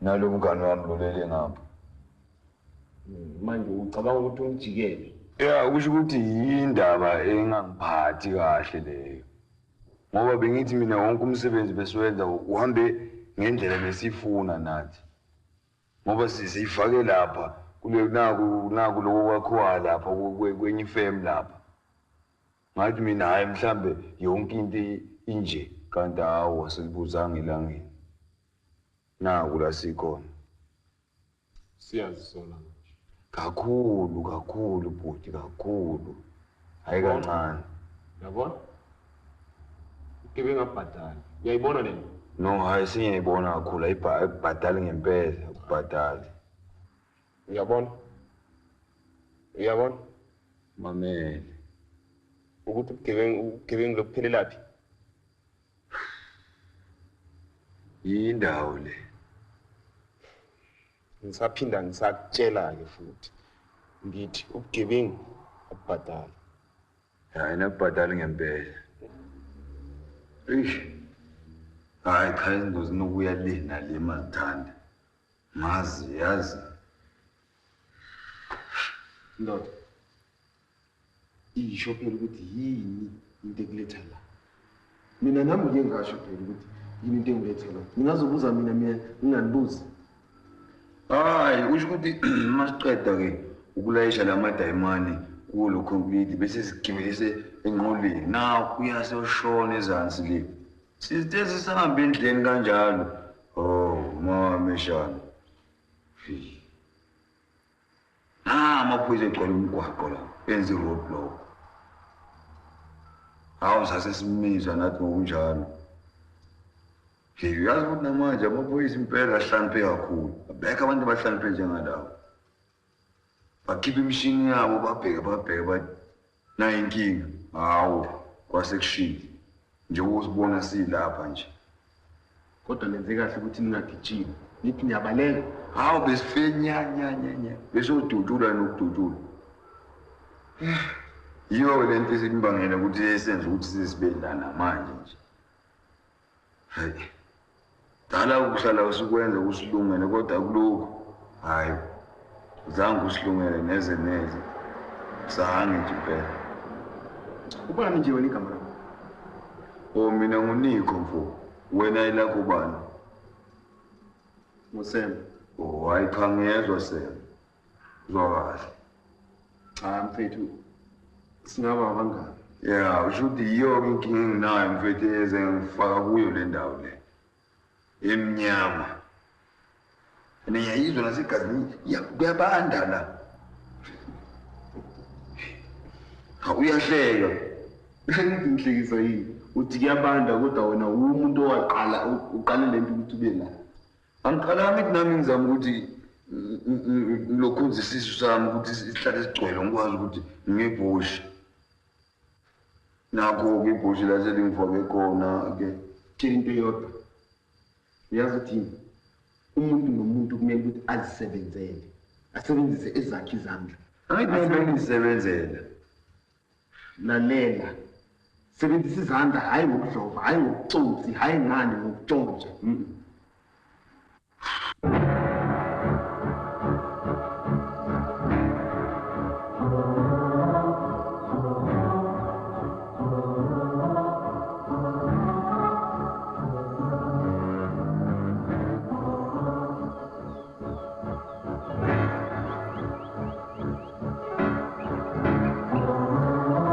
[SPEAKER 3] Nalo mngane wami lolele ngapha.
[SPEAKER 5] Manje ucabanga ukuthi ungijikele?
[SPEAKER 3] Ya kusho ukuthi indaba engangiphathi kahle leyo. Ngoba bengithi mina wonke umsebenzi besiwenza uhambe ngendlela lesifuna nathi. Ngoba sisifake lapha kule naku lokho kwakhiwa lapha kwenye ifem lapha. Ngathi mina hayi mhlambe yonke into inje kanti hawo silibuzanga elangeni. Naku la sikhona.
[SPEAKER 5] Siyazi sona.
[SPEAKER 3] Kakhulu bhuti kakhulu. Hayi kancane.
[SPEAKER 5] Yabona? Ubugebengu ungabhadali. Uyayibona lento?
[SPEAKER 3] No, hayi singiyibona kakhulu ayibhadali ngempela, ubhadali.
[SPEAKER 5] Uyabona? Uyabona?
[SPEAKER 3] Mamele.
[SPEAKER 5] Ukuthi ubugebengu lokuphelelaphi?
[SPEAKER 3] Yindawo le.
[SPEAKER 5] Ngisaphinda ngisakutshela-ke futhi. Ngithi ubugebengu abubhadali.
[SPEAKER 3] Hayi nakubhadali ngempela. Hayi cha izinto zinokuya le nale mazithanda. Mazi yazi.
[SPEAKER 5] Ndoda. Isho phela ukuthi yini into ekuletha la. Mina nami ngike ngasho phela ukuthi yini into engiletha la. Ngingazobuza mina nginganibuzi.
[SPEAKER 3] Hayi usho ukuthi masiqeda ke ukulayisha lamadayimani kulo complete bese sigibelise enqoleni. Na uyase ushona ezansi le. Sizithe sihambe endleni kanjalo. Oh, mama eshana. Amaphoyisa egcwele umgwaqo la. Enze roadblock. Hawu sase simizwa nathi ngokunjalo. Uyazi ukuthi namanje amaphoyisa impela ahlanipe kakhulu. Abekho abantu abahlanipe njengalawo. Bakhipha imishini yabo babheke bathi nayo inkinga. Hawu kwasekushilo. Nje usibona silapha nje.
[SPEAKER 5] Kodwa lenze kahle ukuthi ningagijimi. Nithi niyabaleka.
[SPEAKER 3] Hawu besifike nya. Bese ududula nokududula. Yiyo lento esimbangela ukuthi esenze ukuthi sisibedlana manje nje. Hayi. Dala ukuhlala usukwenza usilungele kodwa kuloko. Hayi. Zange usilungele neze. Sange nje phela.
[SPEAKER 5] Ubani nje wena igama lakho?
[SPEAKER 3] Oh, mina nguNikho mfo. Wena ilakho bani?
[SPEAKER 5] Ngusem.
[SPEAKER 3] Oh, hayi cha ngiyezwa Sam. Uzwa kahle.
[SPEAKER 5] Mfethu. Singaba abangani.
[SPEAKER 3] Yeah, usho ukuthi yiyo inkinga enginayo mfethu eze ngifaka kuyo le ndawo le. Emnyama. Niyayizwa nasigazini kuyabanda la. Uyahleka.
[SPEAKER 5] Inhlekisa yini? Uthi kuyabanda kodwa wena umuntu owaqala uqale lento ukuthi ube la.
[SPEAKER 3] Angiqala ngithi nami ngizama ukuthi ngilokhunza isisu sami ukuthi sihlale sigcwele ngikwazi ukuthi ngibhoshi. Nakho ngibhoshi la selingifake khona ke.
[SPEAKER 5] Tshela into yodwa. Uyazi uthini? Umuntu nomuntu kumele ukuthi azisebenzele. Asebenzise ezakhe izandla.
[SPEAKER 3] Angithi nami ngizisebenzela.
[SPEAKER 5] Lalela. Sebenzisa izandla hayi ngokudlova, hayi ngokucotsi, hayi ngani ngokutshontsha.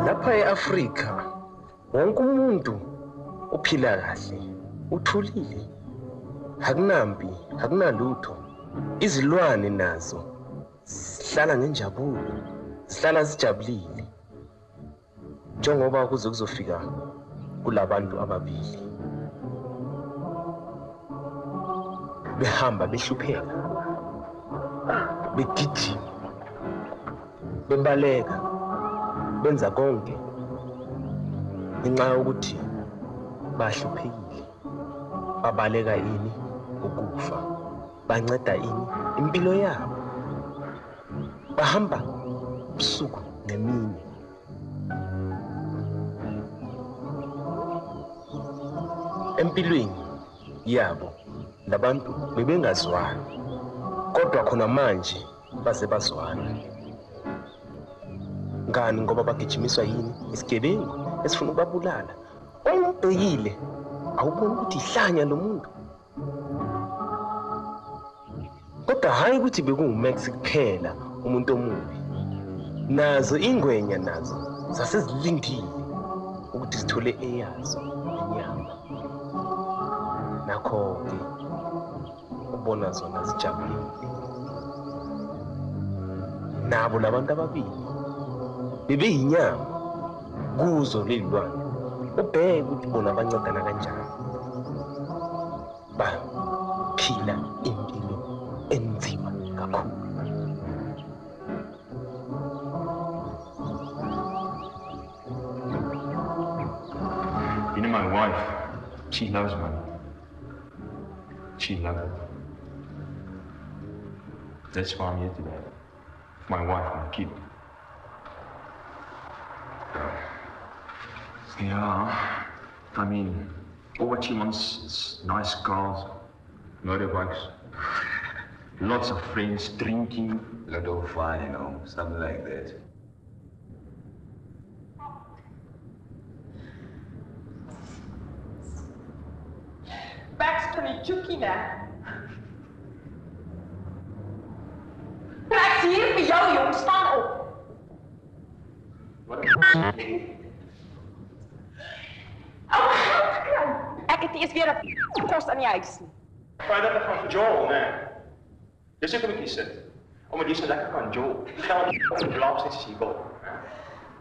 [SPEAKER 1] Lapha eAfrika wonke umuntu uphila kahle, uthulile. Hakunampi, hakunalutho. Izilwane nazo sihlala ngenjabulo, sihlala sijabulile. Njengoba kuzofika kulabantu ababili. Behamba behlupheka. Begijima. Bebaleka. Benza konke ngenxa yokuthi bahluphekile. Babaleka ini ukufa, banceda ini impilo yabo. Bahamba ubusuku nemini. Empilweni yabo labantu bebengazwani, kodwa khona manje base bazwana. Ngani ngoba bagijimiswa yini? Isigebengu esifuna ukubabulala. Ongibhekile awuboni ukuthi ihlanya lo muntu. Kodwa hayi ukuthi bekunguMax kuphela umuntu omubi. Nazo ingwenya nazo zasezilindile ukuthi sithole eyazo inyama. Nakho-ke ubona zona zijabulile. Nabo labantu ababili bebeyinyama kuzo lelilwane. Ubheke ukuthi bona bancedana kanjani. Baphila impilo enzima kakhulu.
[SPEAKER 4] You know, my wife, she loves money. She loves it. That's why I'm here today. With my wife, my kid. Yeah, I mean, all what she wants is nice cars, motorbikes, lots of friends, drinking.
[SPEAKER 3] A lot of fun, you know, something like that.
[SPEAKER 9] Max kan nie joekie, né? Max, hier vir jou, jong, staan op.
[SPEAKER 4] Wat?
[SPEAKER 9] Ek het eers weer 'n kos aan die huis nie.
[SPEAKER 4] Vrydag gaan vir Joel, né? Dis ek moet hier sit. Omdat jy so lekker kan Joel. Geld en blaaps net as jy wil.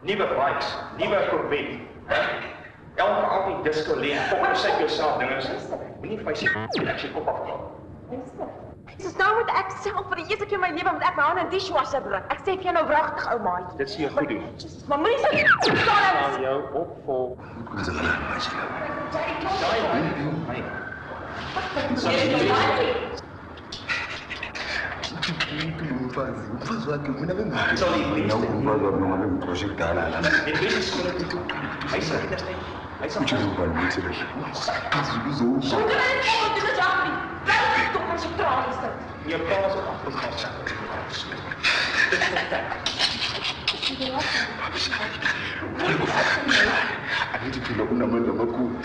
[SPEAKER 4] Nuwe bikes, nuwe Corvette, hè? Elke aand die disco leen, pop sy jouself dinge sê. Moenie vir my sê ek sy kop afklaar.
[SPEAKER 9] Dis nou moet ek self vir die eerste keer in my lewe met ek my hande in dishwasher bring. Ek sê vir jou nou wragtig ou maatjie.
[SPEAKER 4] Dit sê jy goed doen.
[SPEAKER 9] Maar moenie so staan
[SPEAKER 4] Aan jou opvol.
[SPEAKER 3] Dis 'n lang Umfazi wakhe mina bengazi. Umfazi wakhe noma bengiproject dala la.
[SPEAKER 4] Hy sê dit is net. Hy sê
[SPEAKER 3] Uthi uzobalisa kahle.
[SPEAKER 9] Zo kan ik gewoon in de dag niet. Blijf toch concentratie.
[SPEAKER 4] jy praat so afgestel.
[SPEAKER 3] Angithi phela unamandla amakhulu.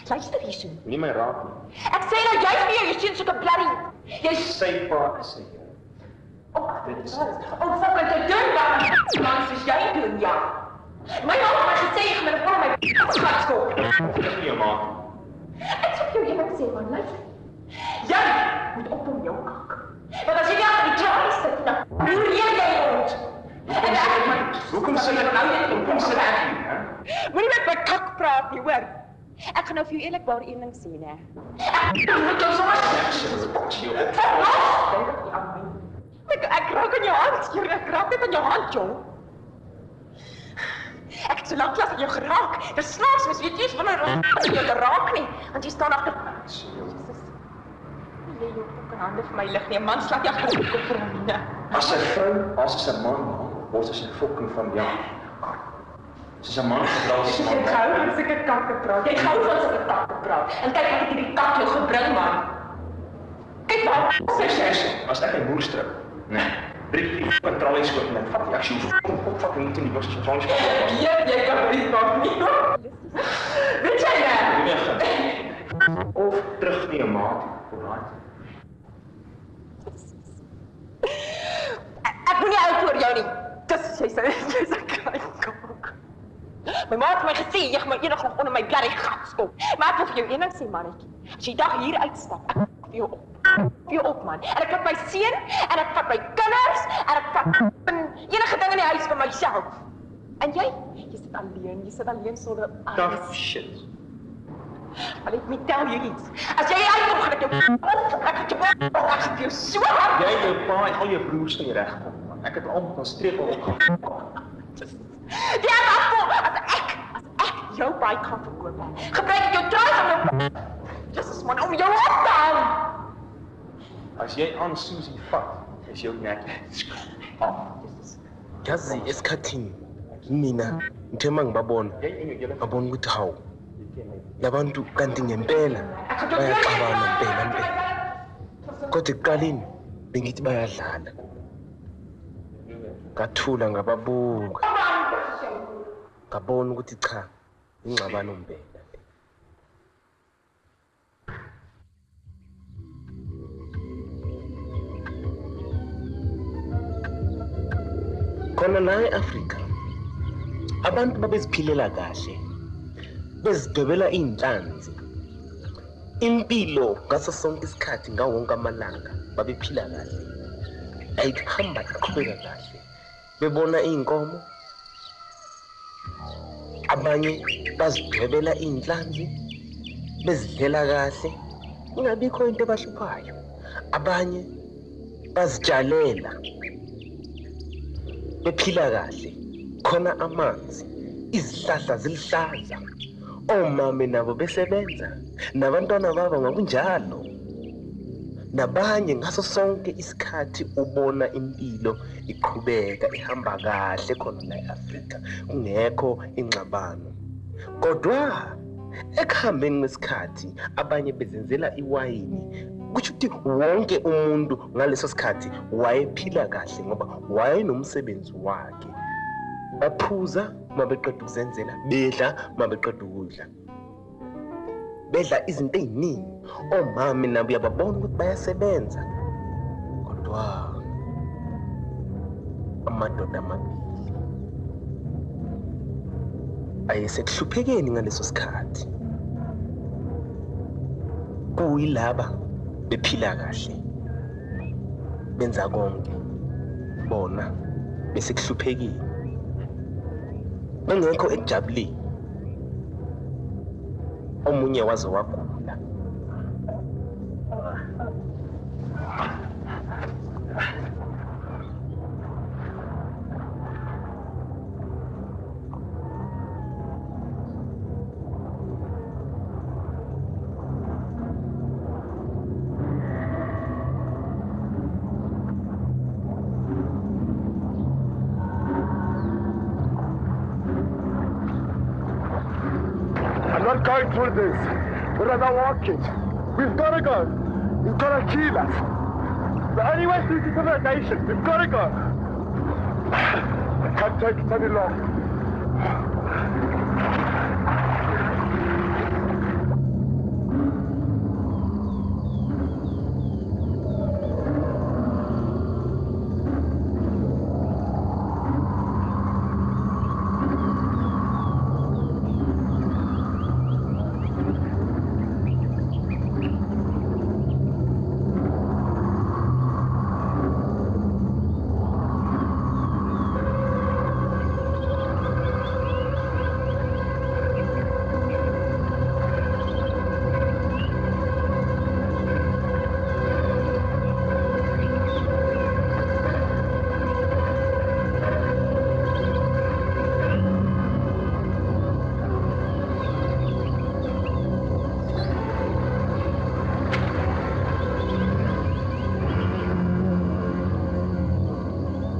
[SPEAKER 9] Luister hier so.
[SPEAKER 4] Nie my raak nie.
[SPEAKER 9] Ek sê nou jy's nie jy sien soeke bloody. Jy's
[SPEAKER 4] Sy pa sê.
[SPEAKER 9] fucking te doen dan soos jy doen, ja. My ma het my gesê ek moet vir my skat skop.
[SPEAKER 4] Dis nie jou ma.
[SPEAKER 9] Ek sê jou eendag sê man, luister. Jy moet op om jou kak. Want as jy nie agter die kraai sit, dan roer jy rond.
[SPEAKER 4] Hoekom sê jy nou net hoekom sê ek nie, hè?
[SPEAKER 9] Moenie met my kak praat nie, hoor. Ek gaan nou vir jou eerlikwaar een ding sê, né? Ek moet jou sommer Ek raak aan jou hand, ek raak net aan jou hand, jong. Ek het so lank klas aan jou geraak. Dis snaaks, mens weet nie eens wanneer jy jou raak nie, want jy staan agter. Jesus. Jy jou fucking hande vir my lig nie. 'n Man slaap jy agter die kop vir hom nie.
[SPEAKER 4] As 'n vrou, as 'n man, word sy 'n fucking van ja. Sy's 'n man getrou as 'n man.
[SPEAKER 9] Ek hou van sulke kakke praat. Jy hou van sulke kakke praat. En kyk wat het hierdie kak jou gebring, man. Kyk maar,
[SPEAKER 4] Sê as ek 'n boer strip. Nee. 3 kontroles skoot met vat jy as jy fucking nie in die bos kontroles skoot.
[SPEAKER 9] jy kan nie maak nie. Weet jy nou?
[SPEAKER 4] Of terug nie 'n maat, alright.
[SPEAKER 9] Ek moet nie oud vir jou nie. Dis jy's 'n klein kak. My ma het my gesê jy gaan my eendag nog onder my bloody gat skop. Maar ek wil vir jou een ding sê, mannetjie. As jy dag hier uitstap, ek vir jou op. Vir jou op, man. En ek vat my seun en ek vat my kinders en ek vat enige ding in die huis vir myself. En jy sit alleen sonder
[SPEAKER 4] Tough shit.
[SPEAKER 9] Maar let me tell you iets. As jy uitkom, gaan ek jou ek gaan jou so hard.
[SPEAKER 4] Jy jou pa en al jou broers kan jy regkom, man. Ek het almal van streep al opgegaan.
[SPEAKER 9] Die appel, as ek jou bike gaan verkoop, gebruik ek jou trui om jou Jesus man, om jou op te hou.
[SPEAKER 4] As jy aan Susie vat, is jou nek af.
[SPEAKER 1] Yazi esikhathini mina ngithe mangibabona babona ukuthi hawu labantu kanti ngempela bayaxabana impela kodwa ekuqaleni bengithi bayadlala ngathula ngababuka ngabona ukuthi cha ingxabano impela khona la eAfrika abantu babeziphilela kahle bezidwebela inhlanzi impilo ngaso sonke isikhathi ngawonke amalanga babephila kahle ayihamba iqhubeka kahle bebona inkomo abanye bazidwebela inhlanzi bezidlela kahle ingabikho into ebahluphayo abanye bazitshalela bephila kahle khona amanzi izihlahla zilihlaza omama nabo besebenza nabantwana babo ngakunjalo nabanye ngaso sonke isikhathi ubona impilo iqhubeka ihamba kahle khona la eAfrika kungekho ingxabano kodwa ekuhambeni kwesikhathi abanye bezenzela iwayini kusho ukuthi wonke umuntu ngaleso sikhathi wayephila kahle ngoba wayenomsebenzi wakhe baphuza mabeqeda ukuzenzela bedla mabeqeda ukudla bedla izinto eziningi omama nabo uyababona ukuthi bayasebenza kodwa amadoda amabili ayesekuhluphekeni ngaleso sikhathi kuyilaba bephila kahle benza konke bona bese kuhluphekile bengekho ekujabuleni omunye waze wagula
[SPEAKER 5] I'm not going through this. We'd rather walk it. We've got to go. He's gonna kill us.
[SPEAKER 8] The only way through to civilization. We've got to go. I can't take it any longer.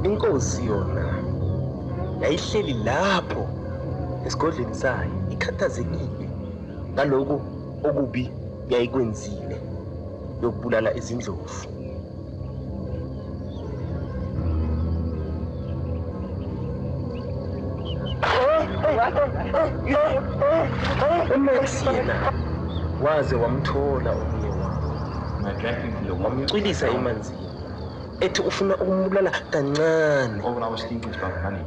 [SPEAKER 1] Inkosi yona yayihleli lapho esigodlweni sayo ikhathazekile ngaloko okubi yayikwenzile yokubulala izindlovu. uMax yena waze wamthola omunye wabo wamcwilisa emanzini ethi ufuna ukumbulala kancane.
[SPEAKER 4] All I was thinking about money.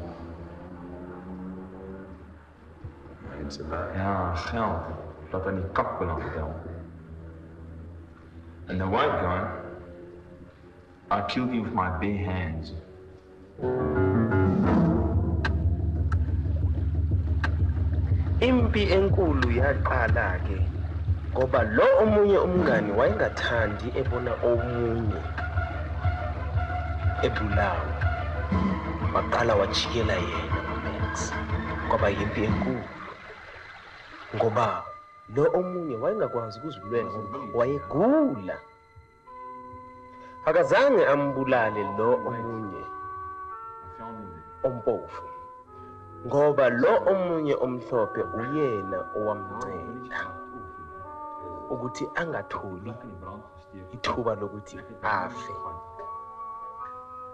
[SPEAKER 4] Ja, geld. Dat aan die kakbelang tel. And the white guy, I killed him with my bare hands.
[SPEAKER 1] Impi enkulu yaqala ke ngoba lo omunye umngani wayengathandi ebona omunye ebulawa. Maqala wajikela yena uMax kwaba yimpi enkulu ngoba lo omunye wayengakwazi ukuzilwela wayegula. Akazange ambulale lo omunye ompofu ngoba lo omunye omhlophe uyena owamncela ukuthi angatholi ithuba lokuthi afe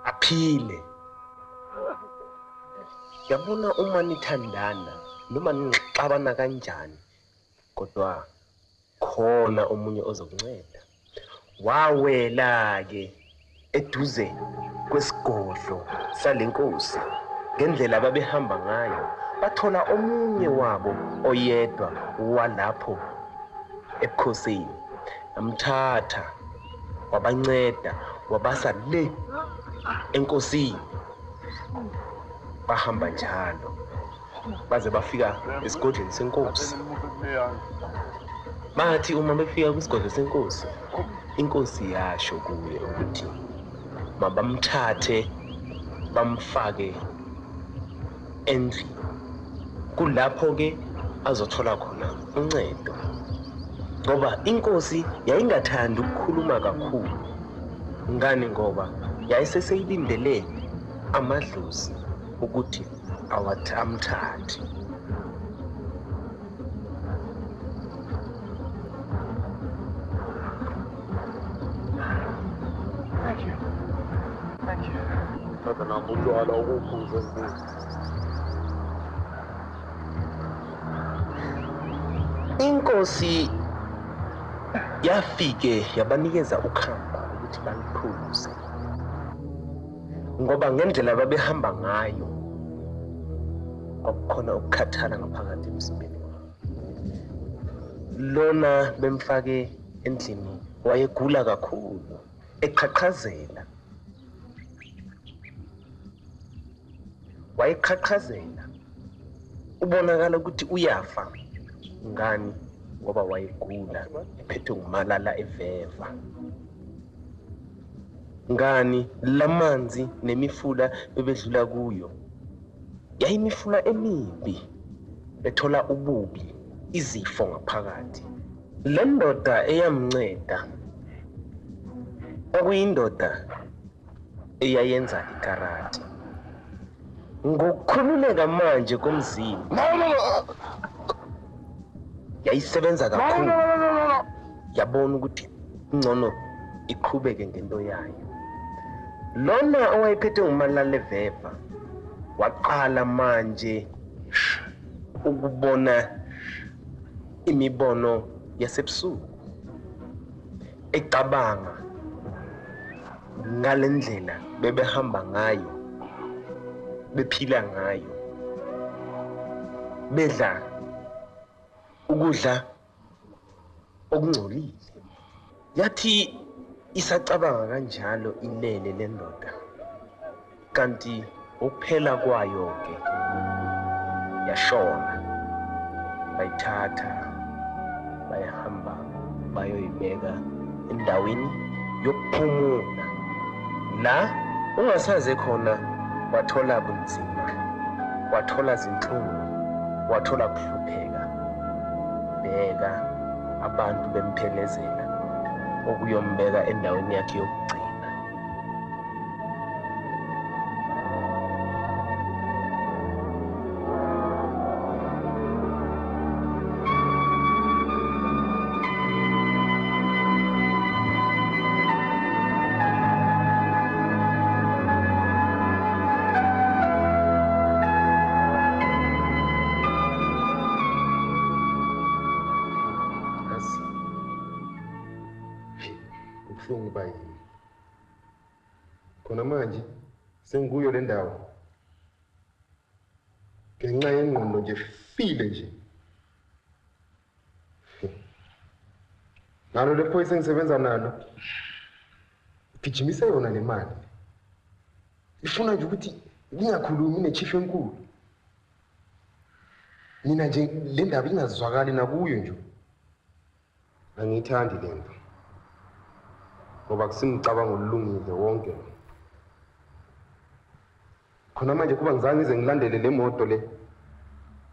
[SPEAKER 1] aphile. Yabona uma nithandana noma nixabana kanjani kodwa khona omunye ozokunceda. Wawela ke eduze kwesigodlo salenkosi ngendlela babehamba ngayo bathola omunye wabo oyedwa walapho ebukhosini amthatha wabanceda wabasa le enkosini. Bahamba njalo baze bafika esigodlweni senkosi. Bathi uma befika kwisigodlo senkosi inkosi yasho kuye ukuthi mabamthathe bamfake endlini kulapho ke azothola khona uncedo ngoba inkosi yayingathandi ukukhuluma kakhulu. Ngani ngoba yayiseseyilindele amadlozi ukuthi amthathe.
[SPEAKER 8] Thank you. Tata nambulala ukuphuza nje.
[SPEAKER 1] Inkosi yafike yabanikeza ukhamba ukuthi baliphuze ngoba ngendlela babehamba ngayo akukhona ukukhathala ngaphakathi emzimbeni wabo. Lona bemfake endlini wayegula kakhulu eqhaqhazela. Wayeqhaqhazela ubonakala ukuthi uyafa. Ngani ngoba wayegula ephethwe ngumalala eveva. Ngani lamanzi nemifula bebedlula kuyo yayimifula emibi bethola ububi izifo ngaphakathi. Le ndoda eyamnceda okuyindoda eyayenza ikarati. Ngokukhululeka manje komzimba yayisebenza kakhulu yabona ukuthi ngcono iqhubeke ngento yayo Lona owayephethe nguMalale Veva waqala manje ukubona imibono yasebusuku ecabanga ngalendlela bebehamba ngayo bephila ngayo bedla ukudla okungcolile yathi isacabanga kanjalo ilele lendoda kanti ukuphela kwayo ke yashona bayithatha bayahamba bayoyibeka endaweni yokuphumula la ungasaze khona wathola bunzima wathola zinhlungu wathola kuhlupheka beka abantu bemphelezela okuyombeka endaweni yakhe yokugcina
[SPEAKER 5] ubuhlungu bayini khona manje senguyo le ndawo ngenxa yengqondo nje file nje nalo le phoyisa engisebenza nalo gijimise yona le mali ifuna nje ukuthi ngingakhulumi nechief enkulu mina nje le ndaba ingazwakali nakuyo nje angiyithandi le nto ngoba kusimcabango olulungile wonke khona manje kuba ngizange ngize ngilandele le moto le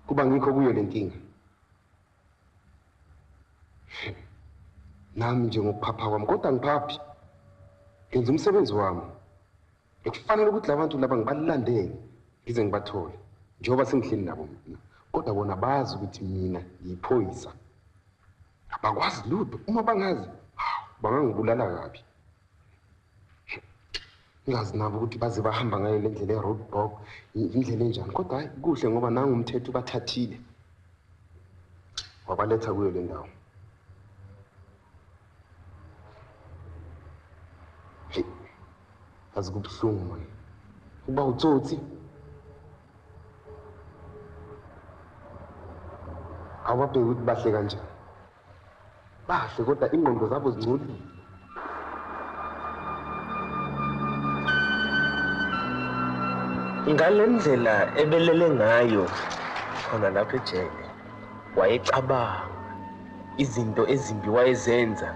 [SPEAKER 5] kuba ngikho kuyo le nkinga nami nje ngokuphapha kwami kodwa ngiphaphi ngenza umsebenzi wami ekufanele ukuthi labantu laba ngibalandele ngize ngibathole njengoba sengihleli nabo mina kodwa bona bazi ukuthi mina ngiyiphoyisa abakwazi lutho uma bangazi bangangibulala kabi ngazi nabo ukuthi baze bahamba ngayo le ndlela e-roadblock indlela enjani kodwa hayi kuhle ngoba nangu umthetho ubathathile wabaletha kuyo le ndawo azi kubuhlungu mani kuba utsotsi awabheki ukuthi bahle kanjani bahle kodwa ingqondo zabo zingcolile
[SPEAKER 1] ngalendlela ebelele ngayo khona lapha ejele wayecabanga izinto ezimbi wayezenza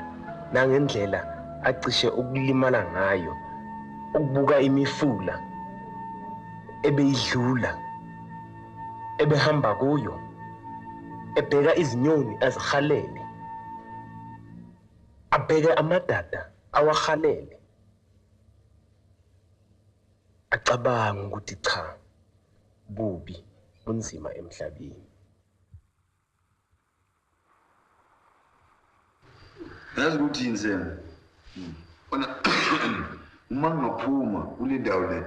[SPEAKER 1] nangendlela acishe ukulimala ngayo ukubuka imifula ebeyidlula ebehamba kuyo ebheka izinyoni azihalele abheke amadada awahalele acabanga ukuthi cha bubi bunzima emhlabeni
[SPEAKER 2] yazi ukuthi yini sena bona uma ngiphuma kule ndawo le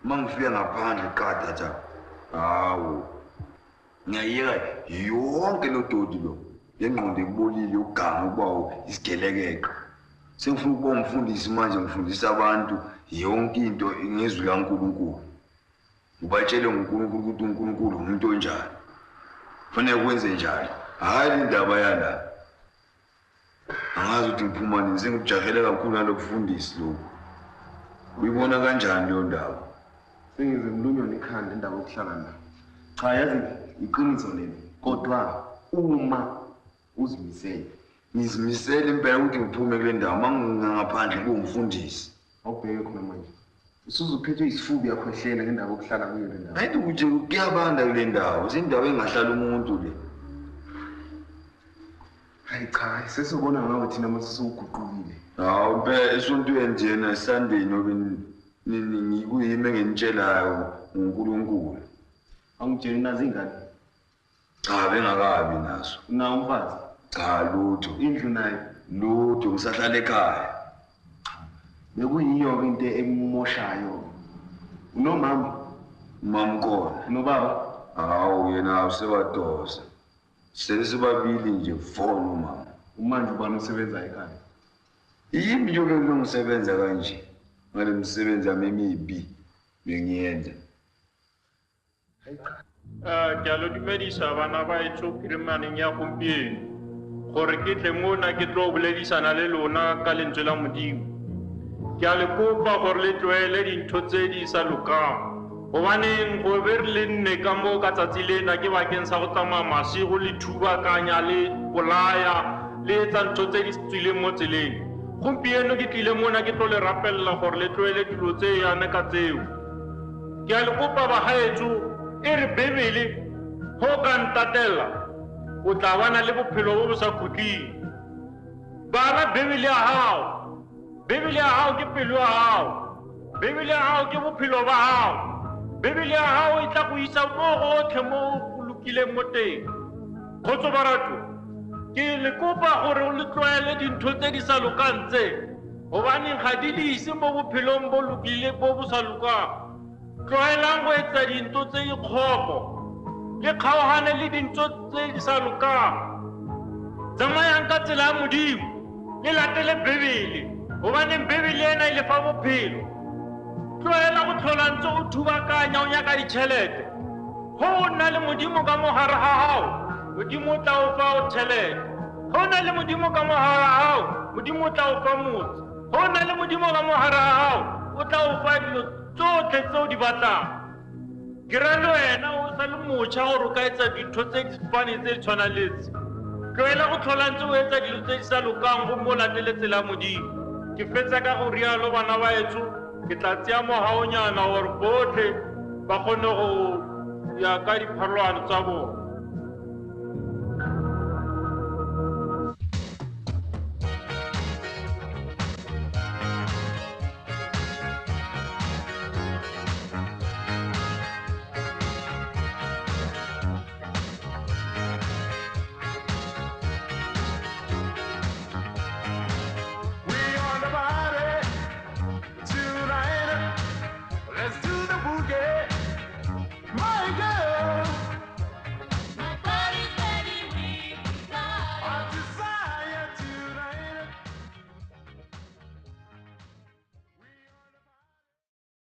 [SPEAKER 2] uma ngifika ngaphandle kade cha hawo ngiyayeka yonke lo dodi lo yengqondo ebolile uganga ukuba isigelekeke sengifuna ukuba umfundisi manje ngifundisa abantu yonke into ngezwi kaNkulunkulu ubatshele ngoNkulunkulu ukuthi uNkulunkulu umuntu onjani kufanele kwenze njani hayi indaba yala angazi ukuthi ngiphuma nini sengijahele kakhulu nalokufundisi lo uyibona kanjani leyo ndaba
[SPEAKER 5] sengize ngilunyo nekhanda indawo yokuhlala nayo cha yazi iqiniso lelo kodwa uma uzimisele
[SPEAKER 2] ngizimisele impela ukuthi ngiphume kule ndawo mangingaphandle kuwumfundisi
[SPEAKER 5] awubheke khona manje usuzuphethwe isifuba yakhohlela ngendawo yokuhlala kuyo le ndawo
[SPEAKER 2] hayi ukuthi kuyabanda kule ndawo izindawo engahlala umuntu le
[SPEAKER 5] hayi cha sesibona ngawe thina mase sewuguqukile
[SPEAKER 2] hawu impela esontweni njena esandeni obe ngikuyimi engenitshelayo ngoNkulunkulu
[SPEAKER 5] angitshela nazo ingane
[SPEAKER 2] cha bengakabi naso
[SPEAKER 5] na umfazi?
[SPEAKER 2] Cha lutho.
[SPEAKER 5] Indlu nayo?
[SPEAKER 2] Lutho, ngisahlala ekhaya.
[SPEAKER 5] bekuyiyo into emoshayo unomama
[SPEAKER 2] Mamkhona.
[SPEAKER 5] nobaba
[SPEAKER 2] Hawu yena usebadosa. Senisibabili nje fona mama.
[SPEAKER 5] umanje ubani usebenza ekhaya
[SPEAKER 2] Yimi nje ngisebenza kanje. Ngale msebenzi yami emibi bengiyenza.
[SPEAKER 4] Ke a lo dumedisa bana ba etso phirimaneng ya gompieno gore ke tle mona ke tlo boledisana le lona ka lentswe la modimo. Ke a le kopa gore le tloele dintho tse di sa lokang gobaneng go be re le nne ka mo ka tsatsi lena ke bakeng sa go tsamaya masigo le thubakanya le bolaya le etsa ntho tse di tswileng mo tseleng. Gompieno ke tlile mona ke tlo le rapelela gore le tloele dilo tse yana ka tseo. Ke a le kopa bagaetso e re Bebele go ka ntatela o tla bana le bophelo bo bo sa khutling. Bana Bebele ya hao, Bebele ya hao ke pelo ya hao, Bebele ya hao ke bophelo ba hao, Bebele ya hao e tla go isa mo gotlhe mo o lokileng mo teng. Kgotso barato, ke le kopa gore o le tlwaele dintho tse di sa lokang tse gobaneng ga di le ise mo bophelong bo lokile bo bo sa lokang. Tloelang go etsa dintho tse dikgopo le kgaogane le dintho tse di sa lokang. Tsamayang ka tsela ya modimo le latele Bebele gobaneng Bebele ena e le fa bophelo. Tloela go tlhola ntse o thubakanya o nyaka ditšhelete go o nna le modimo ka mo gare ga gago modimo o tla o fa o tšhelete. Go o nna le modimo ka mo gare ga gago modimo o tla o fa motse. Go o nna le modimo ka mo gare ga gago o tla o fa dilo tsotlhe tse o di batlang. Ke ra le wena o sa le motšha gore o ka etsa dintho tse di fane tse di tshwanang le tse. Tloela go tlhola ntse o etsa dilo tse di sa lokang go mo latele tsela ya modimo. Ke fetsa ka go rialo bana ba etso ke tla tseya mogaonyana gore botlhe ba kgone go ya ka dipharolwana tsa bona.